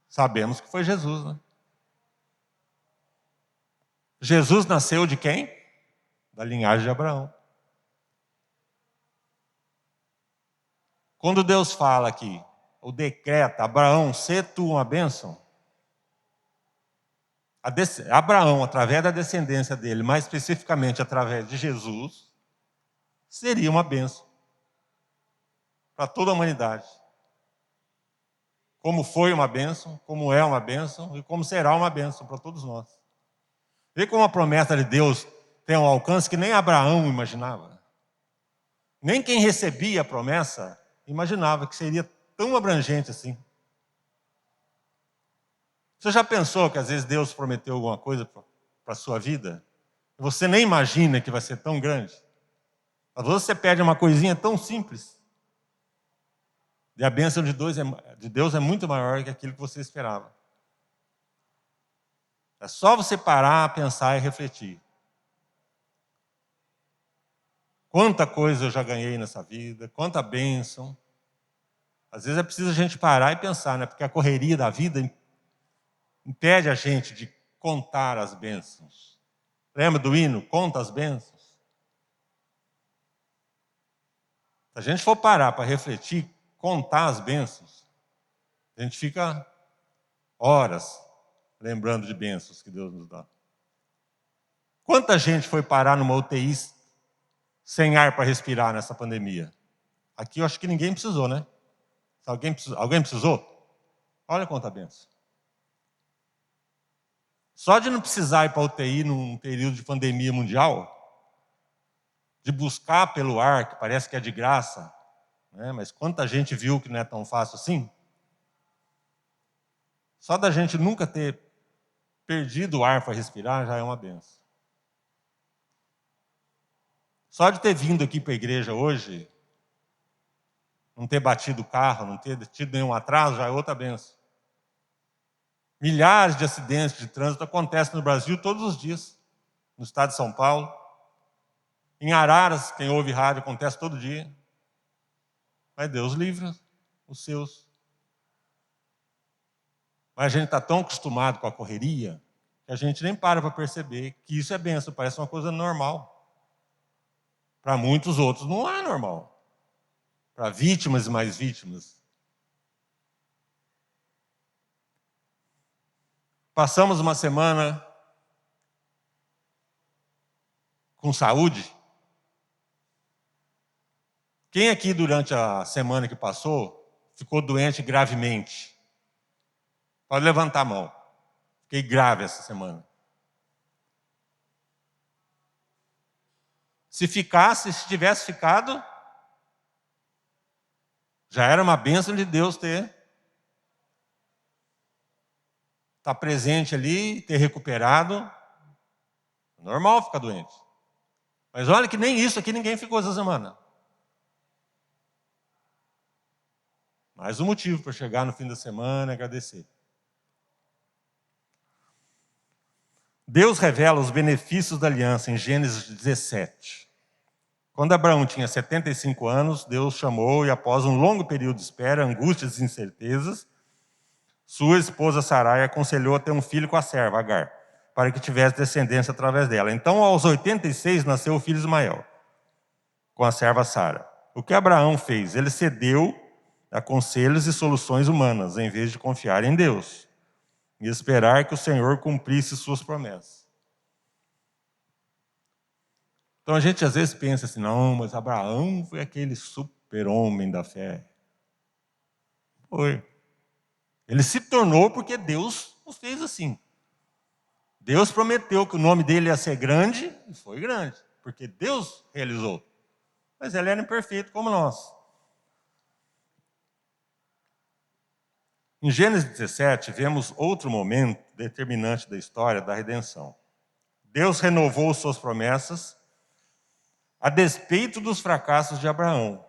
Sabemos que foi Jesus, né? Jesus nasceu de quem? Da linhagem de Abraão. Quando Deus fala aqui, o decreta, Abraão, sê tu uma bênção, Abraão, através da descendência dele, mais especificamente através de Jesus, seria uma bênção para toda a humanidade. Como foi uma bênção, como é uma bênção e como será uma bênção para todos nós. Vê como a promessa de Deus tem um alcance que nem Abraão imaginava. Nem quem recebia a promessa imaginava que seria tão abrangente assim. Você já pensou que às vezes Deus prometeu alguma coisa para a sua vida? Você nem imagina que vai ser tão grande. Às vezes você pede uma coisinha tão simples. E a bênção de Deus é muito maior que aquilo que você esperava. É só você parar, pensar e refletir. Quanta coisa eu já ganhei nessa vida, quanta bênção. Às vezes é preciso a gente parar e pensar, né? Porque a correria da vida impede a gente de contar as bênçãos. Lembra do hino? Conta as bênçãos. Se a gente for parar para refletir, contar as bênçãos, a gente fica horas lembrando de bênçãos que Deus nos dá. Quanta gente foi parar numa UTI sem ar para respirar nessa pandemia? Aqui eu acho que ninguém precisou, né? Alguém precisou? Olha quanta bênção. Só de não precisar ir para a UTI num período de pandemia mundial, de buscar pelo ar, que parece que é de graça, né? Mas quanta gente viu que não é tão fácil assim? Só da gente nunca ter perdido o ar para respirar já é uma bênção. Só de ter vindo aqui para a igreja hoje, não ter batido o carro, não ter tido nenhum atraso, já é outra bênção. Milhares de acidentes de trânsito acontecem no Brasil todos os dias. No estado de São Paulo. Em Araras, quem ouve rádio, acontece todo dia. Mas Deus livra os seus. Mas a gente está tão acostumado com a correria que a gente nem para perceber que isso é bênção, parece uma coisa normal. Para muitos outros não é normal. Para vítimas e mais vítimas. Passamos uma semana com saúde. Quem aqui durante a semana que passou ficou doente gravemente? Pode levantar a mão. Fiquei grave essa semana. Se tivesse ficado, já era uma bênção de Deus estar presente ali, ter recuperado. É normal ficar doente. Mas olha que nem isso aqui ninguém ficou essa semana. Mais um motivo para chegar no fim da semana e agradecer. Deus revela os benefícios da aliança em Gênesis 17. Quando Abraão tinha 75 anos, Deus chamou e após um longo período de espera, angústias e incertezas, sua esposa Sarai aconselhou a ter um filho com a serva, Agar, para que tivesse descendência através dela. Então, aos 86, nasceu o filho Ismael, com a serva Sara. O que Abraão fez? Ele cedeu a conselhos e soluções humanas, em vez de confiar em Deus e esperar que o Senhor cumprisse suas promessas. Então a gente às vezes pensa assim, não, mas Abraão foi aquele super-homem da fé. Foi. Ele se tornou porque Deus o fez assim. Deus prometeu que o nome dele ia ser grande, e foi grande, porque Deus realizou. Mas ele era imperfeito como nós. Em Gênesis 17, vemos outro momento determinante da história da redenção. Deus renovou suas promessas a despeito dos fracassos de Abraão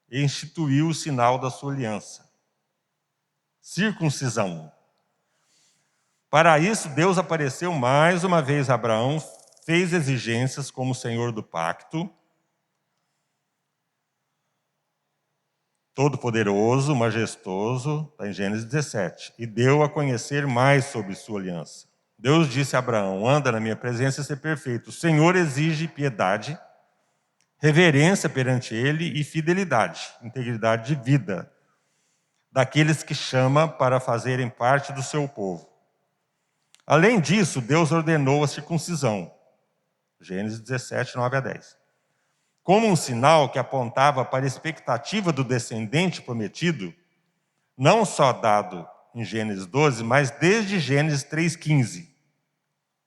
e instituiu o sinal da sua aliança. Circuncisão. Para isso, Deus apareceu mais uma vez a Abraão, fez exigências como Senhor do pacto, todo-poderoso, majestoso, está em Gênesis 17, e deu a conhecer mais sobre sua aliança. Deus disse a Abraão, anda na minha presença e ser perfeito. O Senhor exige piedade, reverência perante ele e fidelidade, integridade de vida, daqueles que chama para fazerem parte do seu povo. Além disso, Deus ordenou a circuncisão. Gênesis 17, 9 a 10. Como um sinal que apontava para a expectativa do descendente prometido, não só dado em Gênesis 12, mas desde Gênesis 3,15,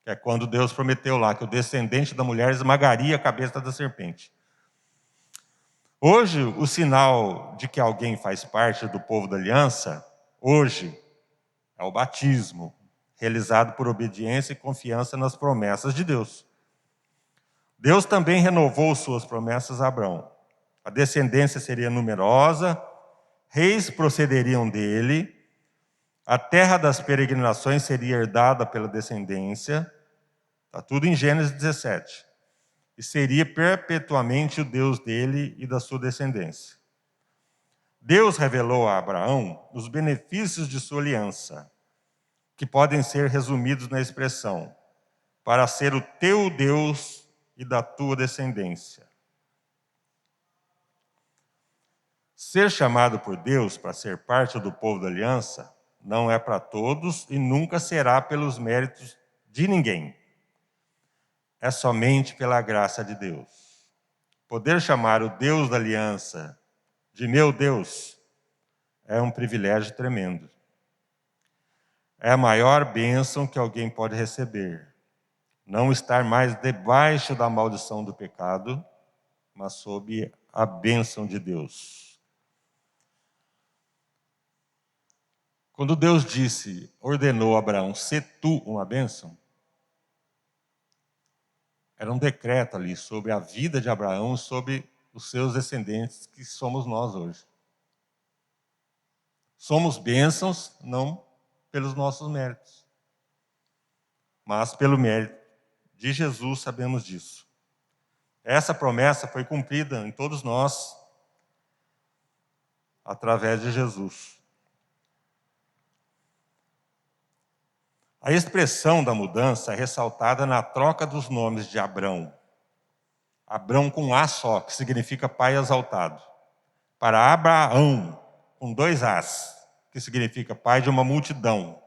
que é quando Deus prometeu lá que o descendente da mulher esmagaria a cabeça da serpente. Hoje, o sinal de que alguém faz parte do povo da aliança, hoje, é o batismo, realizado por obediência e confiança nas promessas de Deus. Deus também renovou suas promessas a Abraão. A descendência seria numerosa, reis procederiam dele, a terra das peregrinações seria herdada pela descendência, está tudo em Gênesis 17, e seria perpetuamente o Deus dele e da sua descendência. Deus revelou a Abraão os benefícios de sua aliança, que podem ser resumidos na expressão: para ser o teu Deus e da tua descendência. Ser chamado por Deus para ser parte do povo da aliança não é para todos e nunca será pelos méritos de ninguém. É somente pela graça de Deus. Poder chamar o Deus da aliança de meu Deus é um privilégio tremendo. É a maior bênção que alguém pode receber. Não estar mais debaixo da maldição do pecado, mas sob a bênção de Deus. Quando Deus ordenou a Abraão, "Sê tu uma bênção", era um decreto ali sobre a vida de Abraão, sobre os seus descendentes, que somos nós hoje. Somos bênçãos não pelos nossos méritos, mas pelo mérito de Jesus, sabemos disso. Essa promessa foi cumprida em todos nós, através de Jesus. A expressão da mudança é ressaltada na troca dos nomes de Abrão. Abrão com A só, que significa pai exaltado, para Abraão, com 2 As, que significa pai de uma multidão.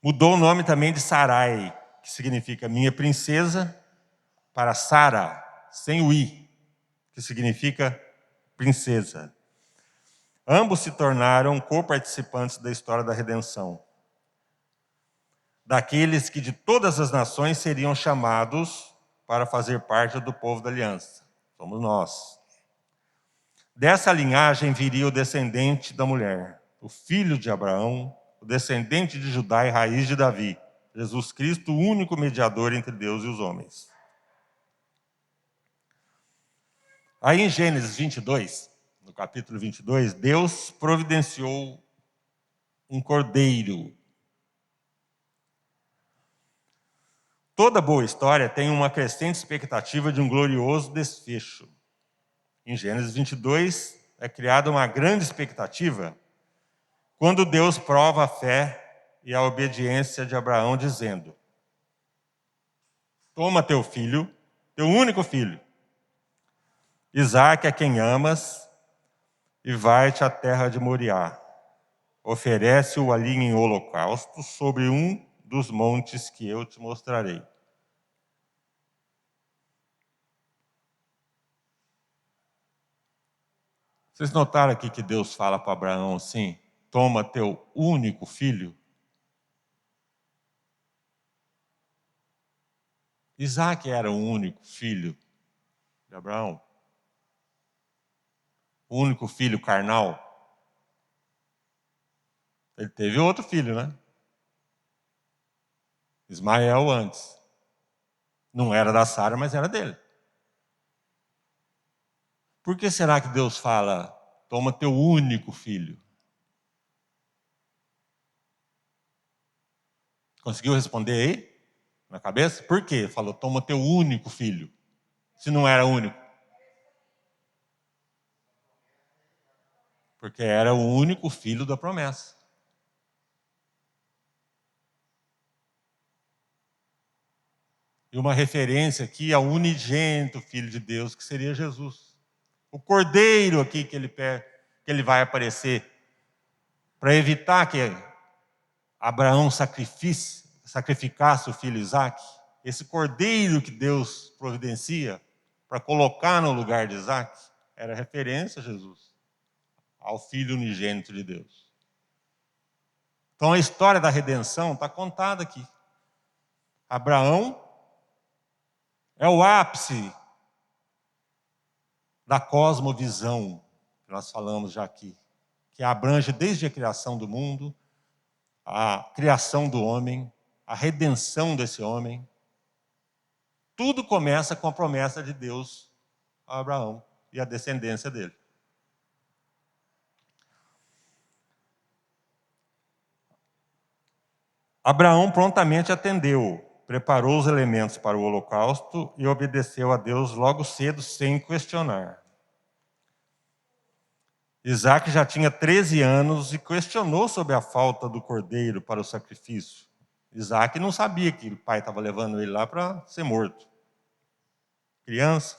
Mudou o nome também de Sarai, que significa minha princesa, para Sara, sem o I, que significa princesa. Ambos se tornaram coparticipantes da história da redenção, daqueles que de todas as nações seriam chamados para fazer parte do povo da aliança. Somos nós. Dessa linhagem viria o descendente da mulher, o filho de Abraão, o descendente de Judá e raiz de Davi, Jesus Cristo, o único mediador entre Deus e os homens. Aí em Gênesis 22, no capítulo 22, Deus providenciou um cordeiro. Toda boa história tem uma crescente expectativa de um glorioso desfecho. Em Gênesis 22, é criada uma grande expectativa quando Deus prova a fé e a obediência de Abraão, dizendo: toma teu filho, teu único filho, Isaque, a quem amas, e vai-te à terra de Moriá. Oferece-o ali em holocausto sobre um dos montes que eu te mostrarei. Vocês notaram aqui que Deus fala para Abraão assim: toma teu único filho? Isaque era o único filho de Abraão? O único filho carnal? Ele teve outro filho, né? Ismael antes. Não era da Sara, mas era dele. Por que será que Deus fala, toma teu único filho? Conseguiu responder aí? Na cabeça? Por quê? Falou, toma teu único filho. Se não era único. Porque era o único filho da promessa. E uma referência aqui ao unigênito Filho de Deus, que seria Jesus. O cordeiro aqui que ele vai aparecer, para evitar que Abraão sacrificasse o filho Isaque. Esse cordeiro que Deus providencia para colocar no lugar de Isaque, era referência a Jesus, ao Filho unigênito de Deus. Então a história da redenção está contada aqui. Abraão é o ápice da cosmovisão que nós falamos já aqui, que abrange desde a criação do mundo, a criação do homem, a redenção desse homem. Tudo começa com a promessa de Deus a Abraão e a descendência dele. Abraão prontamente atendeu, preparou os elementos para o holocausto e obedeceu a Deus logo cedo, sem questionar. Isaac já tinha 13 anos e questionou sobre a falta do cordeiro para o sacrifício. Isaac não sabia que o pai estava levando ele lá para ser morto. Criança.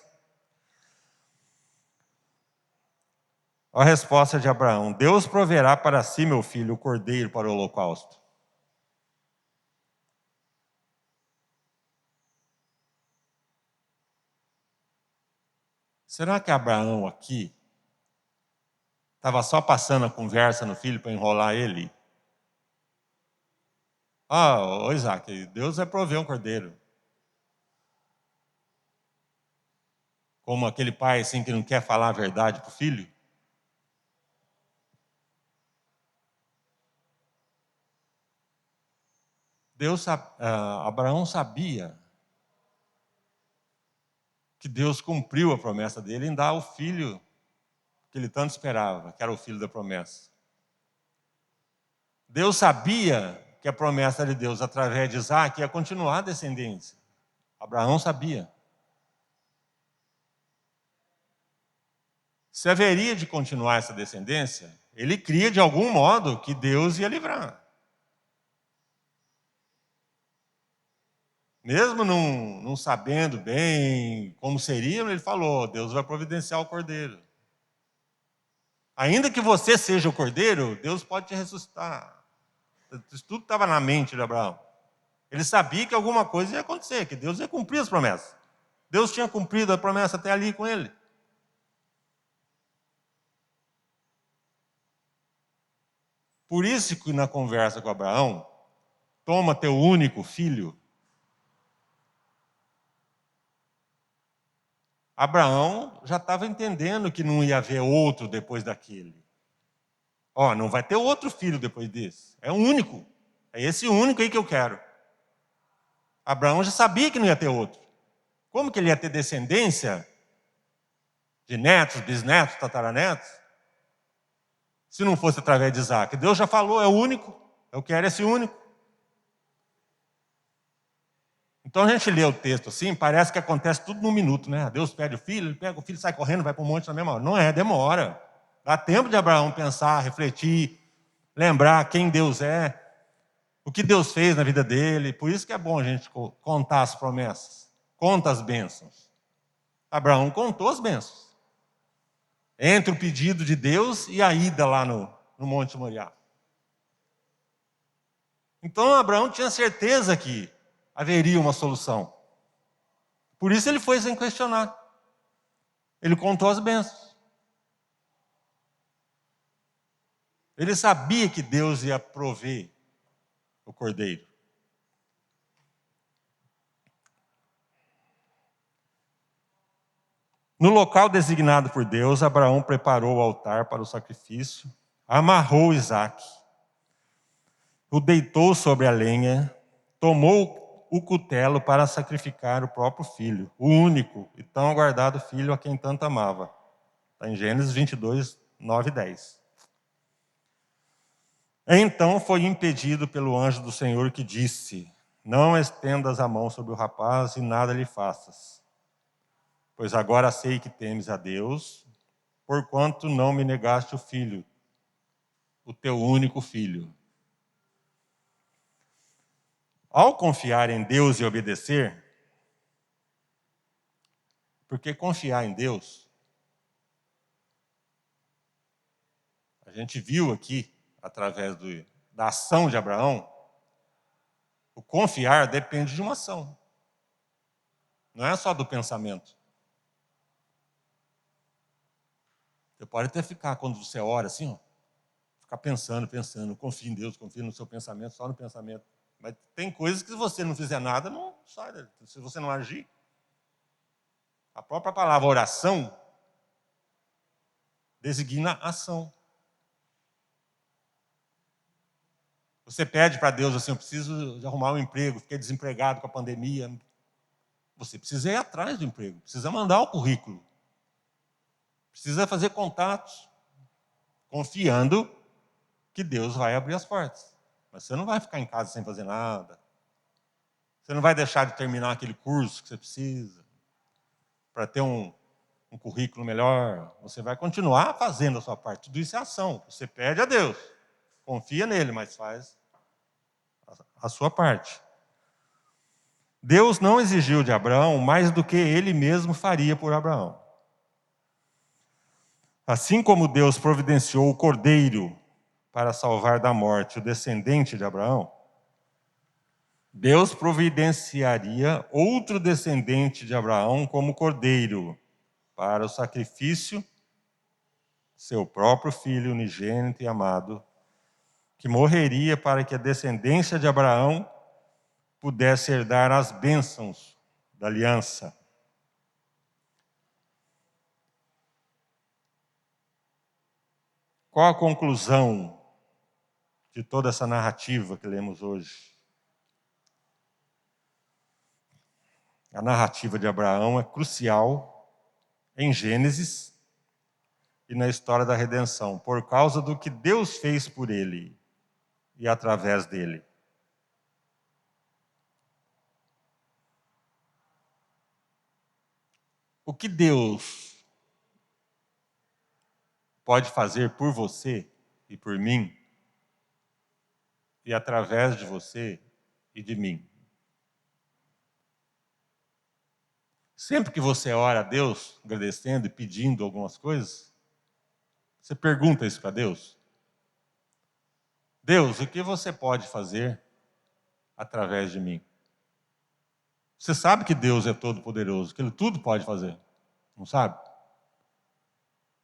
A resposta de Abraão: Deus proverá para si, meu filho, o cordeiro para o holocausto. Será que Abraão aqui estava só passando a conversa no filho para enrolar ele? Ô Isaac, Deus vai prover um cordeiro. Como aquele pai assim que não quer falar a verdade para o filho? Abraão sabia que Deus cumpriu a promessa dele em dar o filho que ele tanto esperava, que era o filho da promessa. Deus sabia que a promessa de Deus, através de Isaac, ia continuar a descendência. Abraão sabia. Se haveria de continuar essa descendência, ele cria de algum modo que Deus ia livrar. Mesmo não sabendo bem como seria, ele falou: Deus vai providenciar o cordeiro. Ainda que você seja o cordeiro, Deus pode te ressuscitar. Isso tudo estava na mente de Abraão. Ele sabia que alguma coisa ia acontecer, que Deus ia cumprir as promessas. Deus tinha cumprido a promessa até ali com ele. Por isso que na conversa com Abraão, toma teu único filho. Abraão já estava entendendo que não ia haver outro depois daquele. Não vai ter outro filho depois desse. É o único. É esse único aí que eu quero. Abraão já sabia que não ia ter outro. Como que ele ia ter descendência de netos, bisnetos, tataranetos, se não fosse através de Isaac? Deus já falou, é o único. Eu quero esse único. Então a gente lê o texto assim, parece que acontece tudo num minuto, né? Deus pede o filho, ele pega o filho, sai correndo, vai para um monte na mesma hora. Não é, demora. Dá tempo de Abraão pensar, refletir, lembrar quem Deus é, o que Deus fez na vida dele. Por isso que é bom a gente contar as promessas, conta as bênçãos. Abraão contou as bênçãos. Entre o pedido de Deus e a ida lá no Monte Moriá. Então Abraão tinha certeza que haveria uma solução. Por isso ele foi sem questionar. Ele contou as bênçãos. Ele sabia que Deus ia prover o cordeiro. No local designado por Deus, Abraão preparou o altar para o sacrifício, amarrou Isaac, o deitou sobre a lenha, tomou o cutelo para sacrificar o próprio filho, o único e tão aguardado filho a quem tanto amava. Está em Gênesis 22, 9 e 10. Então foi impedido pelo anjo do Senhor que disse: não estendas a mão sobre o rapaz e nada lhe faças, pois agora sei que temes a Deus, porquanto não me negaste o filho, o teu único filho. Ao confiar em Deus e obedecer, porque confiar em Deus, a gente viu aqui, através da ação de Abraão, o confiar depende de uma ação. Não é só do pensamento. Você pode até ficar, quando você ora assim, ficar pensando, confia em Deus, confia no seu pensamento, só no pensamento. Mas tem coisas que se você não fizer nada, não sai. Se você não agir. A própria palavra oração designa ação. Você pede para Deus assim: eu preciso de arrumar um emprego, fiquei desempregado com a pandemia. Você precisa ir atrás do emprego, precisa mandar o currículo, precisa fazer contatos, confiando que Deus vai abrir as portas. Mas você não vai ficar em casa sem fazer nada. Você não vai deixar de terminar aquele curso que você precisa para ter um currículo melhor. Você vai continuar fazendo a sua parte. Tudo isso é ação. Você pede a Deus, confia nele, mas faz a sua parte. Deus não exigiu de Abraão mais do que ele mesmo faria por Abraão. Assim como Deus providenciou o cordeiro para salvar da morte o descendente de Abraão, Deus providenciaria outro descendente de Abraão como cordeiro para o sacrifício, seu próprio filho unigênito e amado, que morreria para que a descendência de Abraão pudesse herdar as bênçãos da aliança. Qual a conclusão de toda essa narrativa que lemos hoje? A narrativa de Abraão é crucial em Gênesis e na história da redenção, por causa do que Deus fez por ele e através dele. O que Deus pode fazer por você e por mim, e através de você e de mim? Sempre que você ora a Deus, agradecendo e pedindo algumas coisas, você pergunta isso para Deus. Deus, o que você pode fazer através de mim? Você sabe que Deus é todo-poderoso, que Ele tudo pode fazer, não sabe?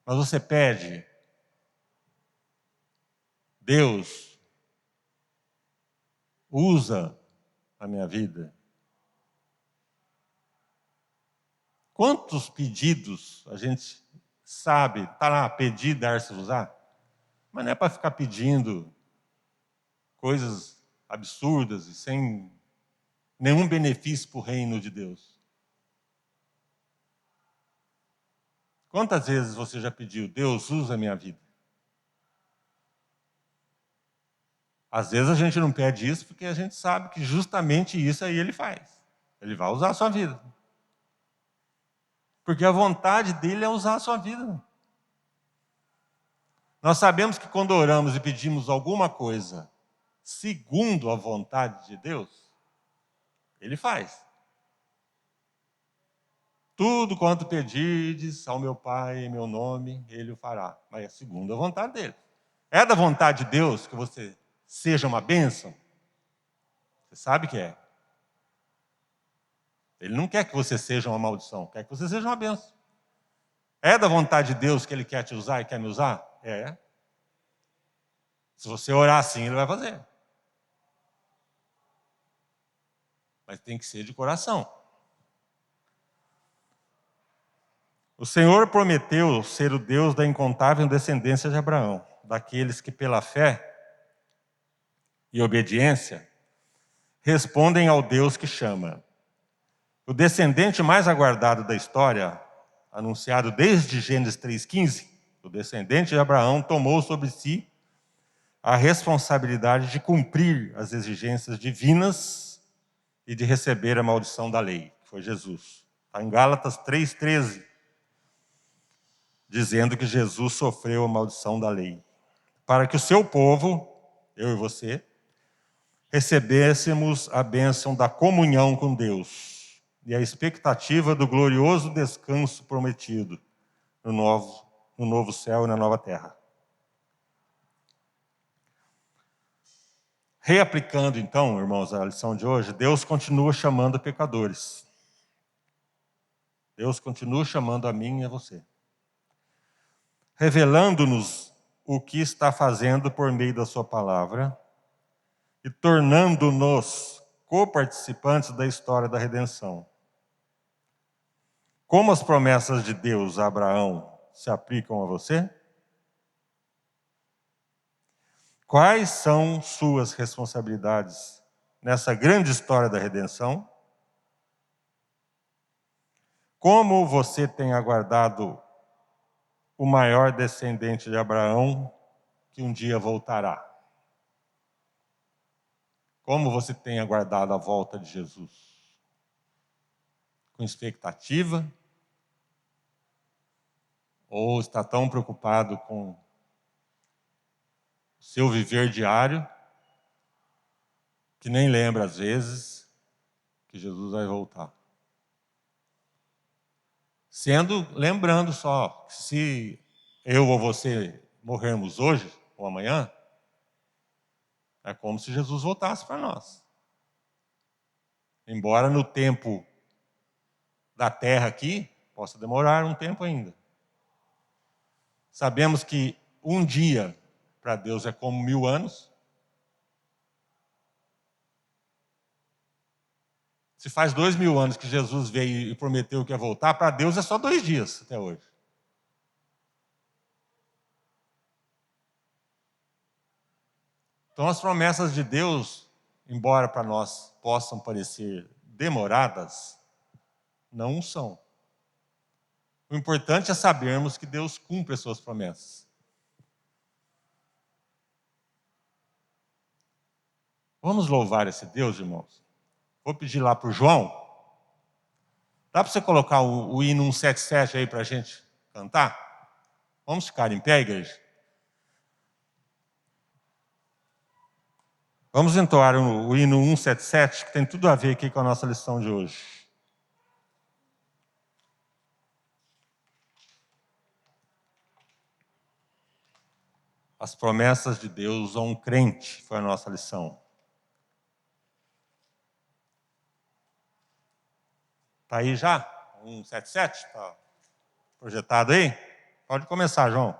Mas você pede, Deus, usa a minha vida. Quantos pedidos a gente sabe, está lá, pedir, dar-se usar? Mas não é para ficar pedindo coisas absurdas e sem nenhum benefício para o reino de Deus. Quantas vezes você já pediu, Deus, usa a minha vida? Às vezes a gente não pede isso porque a gente sabe que justamente isso aí Ele faz. Ele vai usar a sua vida. Porque a vontade dele é usar a sua vida. Nós sabemos que quando oramos e pedimos alguma coisa segundo a vontade de Deus, Ele faz. Tudo quanto pedirdes ao meu Pai em meu nome, Ele o fará. Mas é segundo a vontade dele. É da vontade de Deus que você seja uma bênção? Você sabe que é. Ele não quer que você seja uma maldição, quer que você seja uma bênção. É da vontade de Deus que Ele quer te usar e quer me usar? É. Se você orar assim, Ele vai fazer. Mas tem que ser de coração. O Senhor prometeu ser o Deus da incontável descendência de Abraão, daqueles que pela fé e obediência respondem ao Deus que chama. O descendente mais aguardado da história, anunciado desde Gênesis 3,15, o descendente de Abraão tomou sobre si a responsabilidade de cumprir as exigências divinas e de receber a maldição da lei, que foi Jesus. Está em Gálatas 3,13, dizendo que Jesus sofreu a maldição da lei, para que o seu povo, eu e você, recebêssemos a bênção da comunhão com Deus e a expectativa do glorioso descanso prometido no novo céu e na nova terra. Reaplicando, então, irmãos, a lição de hoje, Deus continua chamando pecadores. Deus continua chamando a mim e a você. Revelando-nos o que está fazendo por meio da sua palavra e tornando-nos coparticipantes da história da redenção. Como as promessas de Deus a Abraão se aplicam a você? Quais são suas responsabilidades nessa grande história da redenção? Como você tem aguardado o maior descendente de Abraão que um dia voltará? Como você tem aguardado a volta de Jesus? Com expectativa? Ou está tão preocupado com o seu viver diário que nem lembra às vezes que Jesus vai voltar? Lembrando só, que se eu ou você morrermos hoje ou amanhã, é como se Jesus voltasse para nós. Embora no tempo da terra aqui, possa demorar um tempo ainda. Sabemos que um dia para Deus é como 1000 anos. Se faz 2000 anos que Jesus veio e prometeu que ia voltar, para Deus é só 2 dias até hoje. Então as promessas de Deus, embora para nós possam parecer demoradas, não são. O importante é sabermos que Deus cumpre as suas promessas. Vamos louvar esse Deus, irmãos? Vou pedir lá para o João. Dá para você colocar o hino 177 aí para a gente cantar? Vamos ficar em pé, igreja? Vamos entoar o hino 177, que tem tudo a ver aqui com a nossa lição de hoje. As promessas de Deus a um crente, foi a nossa lição. Está aí já? 177? Está projetado aí? Pode começar, João.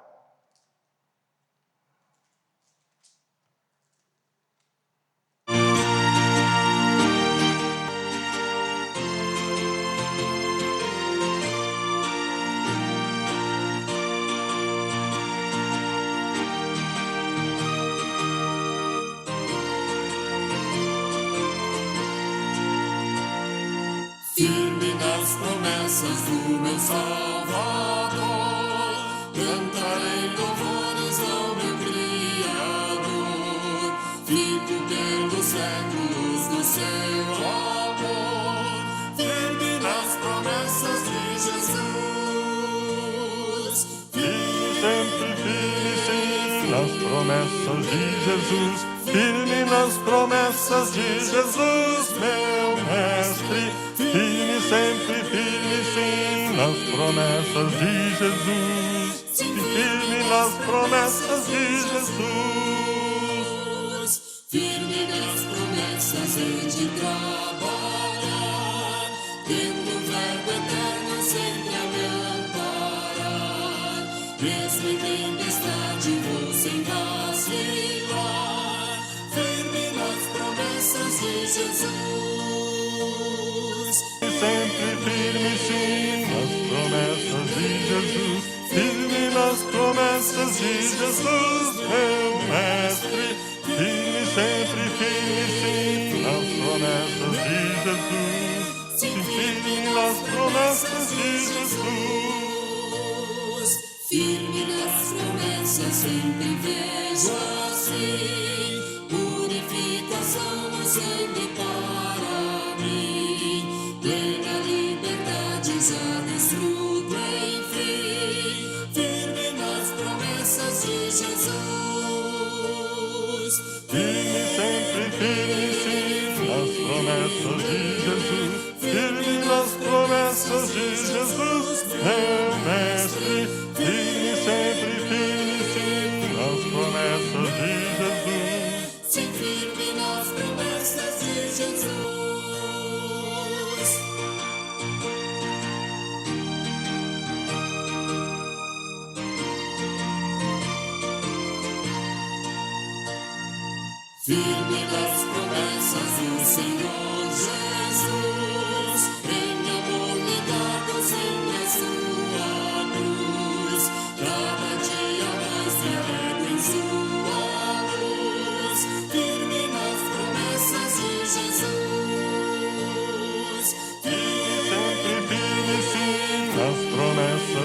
Firme nas promessas do meu Salvador, cantarei louvores ao meu Criador. Fico pelos séculos no seu amor, firme nas promessas de Jesus. Firme, sempre firme, sim, nas promessas de Jesus. Firme nas promessas de Jesus, meu mestre. Firme, sempre firme, sim, nas promessas de Jesus. Firme nas promessas de Jesus. Firme nas promessas hei de trabalhar, tendo o verbo eterno sempre a me amparar. Mesmo em tempestade vou sem vacilar, firme nas promessas de Jesus. Sempre firme, sim, nas promessas de Jesus. Firme nas promessas de Jesus, meu mestre. Firme, sempre firme, sim, nas promessas de Jesus. Firme nas promessas de Jesus. Firme nas promessas sempre vejo assim, purificação no sangue para mim, plena liberdade já desfruto enfim. Firme nas promessas de Jesus. Firme, sempre firme, sim, nas promessas de Jesus. Firme nas promessas de Jesus, meu mestre. Firme, sempre firme, sim, nas promessas de Jesus. Sim, firme nas promessas de Jesus. Firme nas promessas do Senhor Jesus, em amor ligados em a sua cruz, cada dia mais me alegro em sua luz. Firme nas promessas de Jesus. Sempre firme, sim,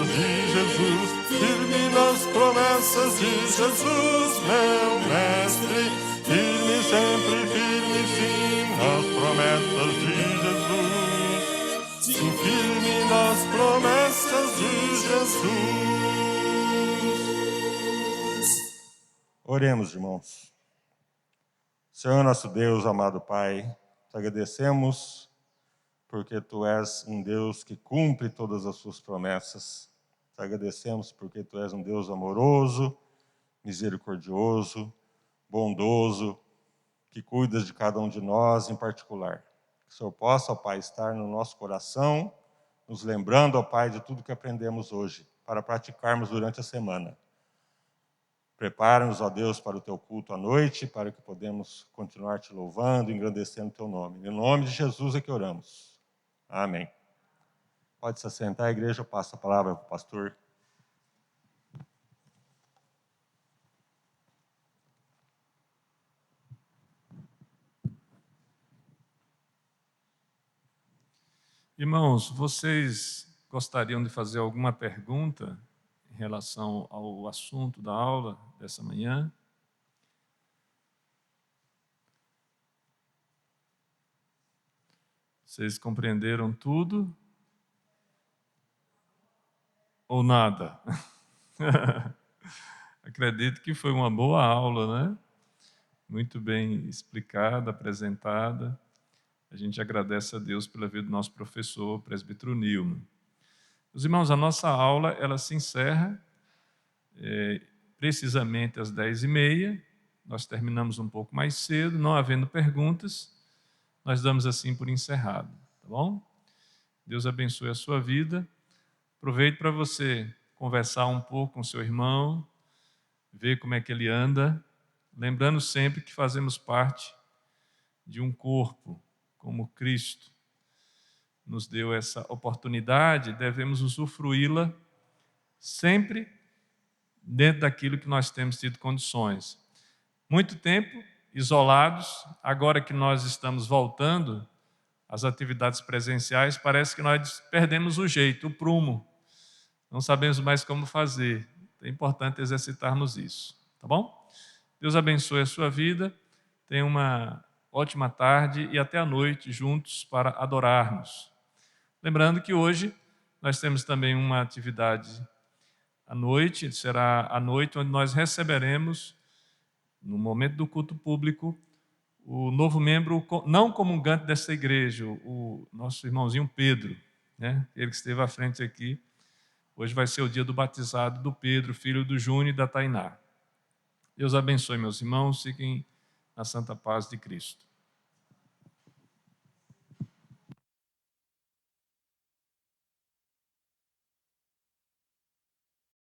promessas de Jesus, firme nas promessas de Jesus, meu mestre, firme sempre, firme sim nas promessas de Jesus, sim, firme nas promessas de Jesus. Oremos, irmãos. Senhor nosso Deus, amado Pai, te agradecemos porque Tu és um Deus que cumpre todas as Suas promessas. Te agradecemos porque Tu és um Deus amoroso, misericordioso, bondoso, que cuida de cada um de nós em particular. Que o Senhor possa, ó Pai, estar no nosso coração, nos lembrando, ó Pai, de tudo que aprendemos hoje, para praticarmos durante a semana. Prepara-nos, ó Deus, para o Teu culto à noite, para que podemos continuar Te louvando, engrandecendo o Teu nome. Em nome de Jesus é que oramos. Amém. Pode se assentar, a igreja passa a palavra para o pastor. Irmãos, vocês gostariam de fazer alguma pergunta em relação ao assunto da aula dessa manhã? Vocês compreenderam tudo? Ou nada? Acredito que foi uma boa aula, né? Muito bem explicada, apresentada. A gente agradece a Deus pela vida do nosso professor, o presbítero Nilman. Os irmãos, a nossa aula ela se encerra precisamente às 10h30. Nós terminamos um pouco mais cedo, não havendo perguntas, nós damos assim por encerrado, tá bom? Deus abençoe a sua vida. Aproveite para você conversar um pouco com seu irmão, ver como é que ele anda, lembrando sempre que fazemos parte de um corpo, como Cristo nos deu essa oportunidade, devemos usufruí-la sempre dentro daquilo que nós temos tido condições. Muito tempo isolados, agora que nós estamos voltando às atividades presenciais, parece que nós perdemos o jeito, o prumo. Não sabemos mais como fazer. É importante exercitarmos isso, tá bom? Deus abençoe a sua vida. Tenha uma ótima tarde e até a noite juntos para adorarmos. Lembrando que hoje nós temos também uma atividade à noite, será a noite onde nós receberemos, no momento do culto público, o novo membro não comungante dessa igreja, o nosso irmãozinho Pedro, né? Ele que esteve à frente aqui. Hoje vai ser o dia do batizado do Pedro, filho do Júnior e da Tainá. Deus abençoe, meus irmãos, fiquem na santa paz de Cristo.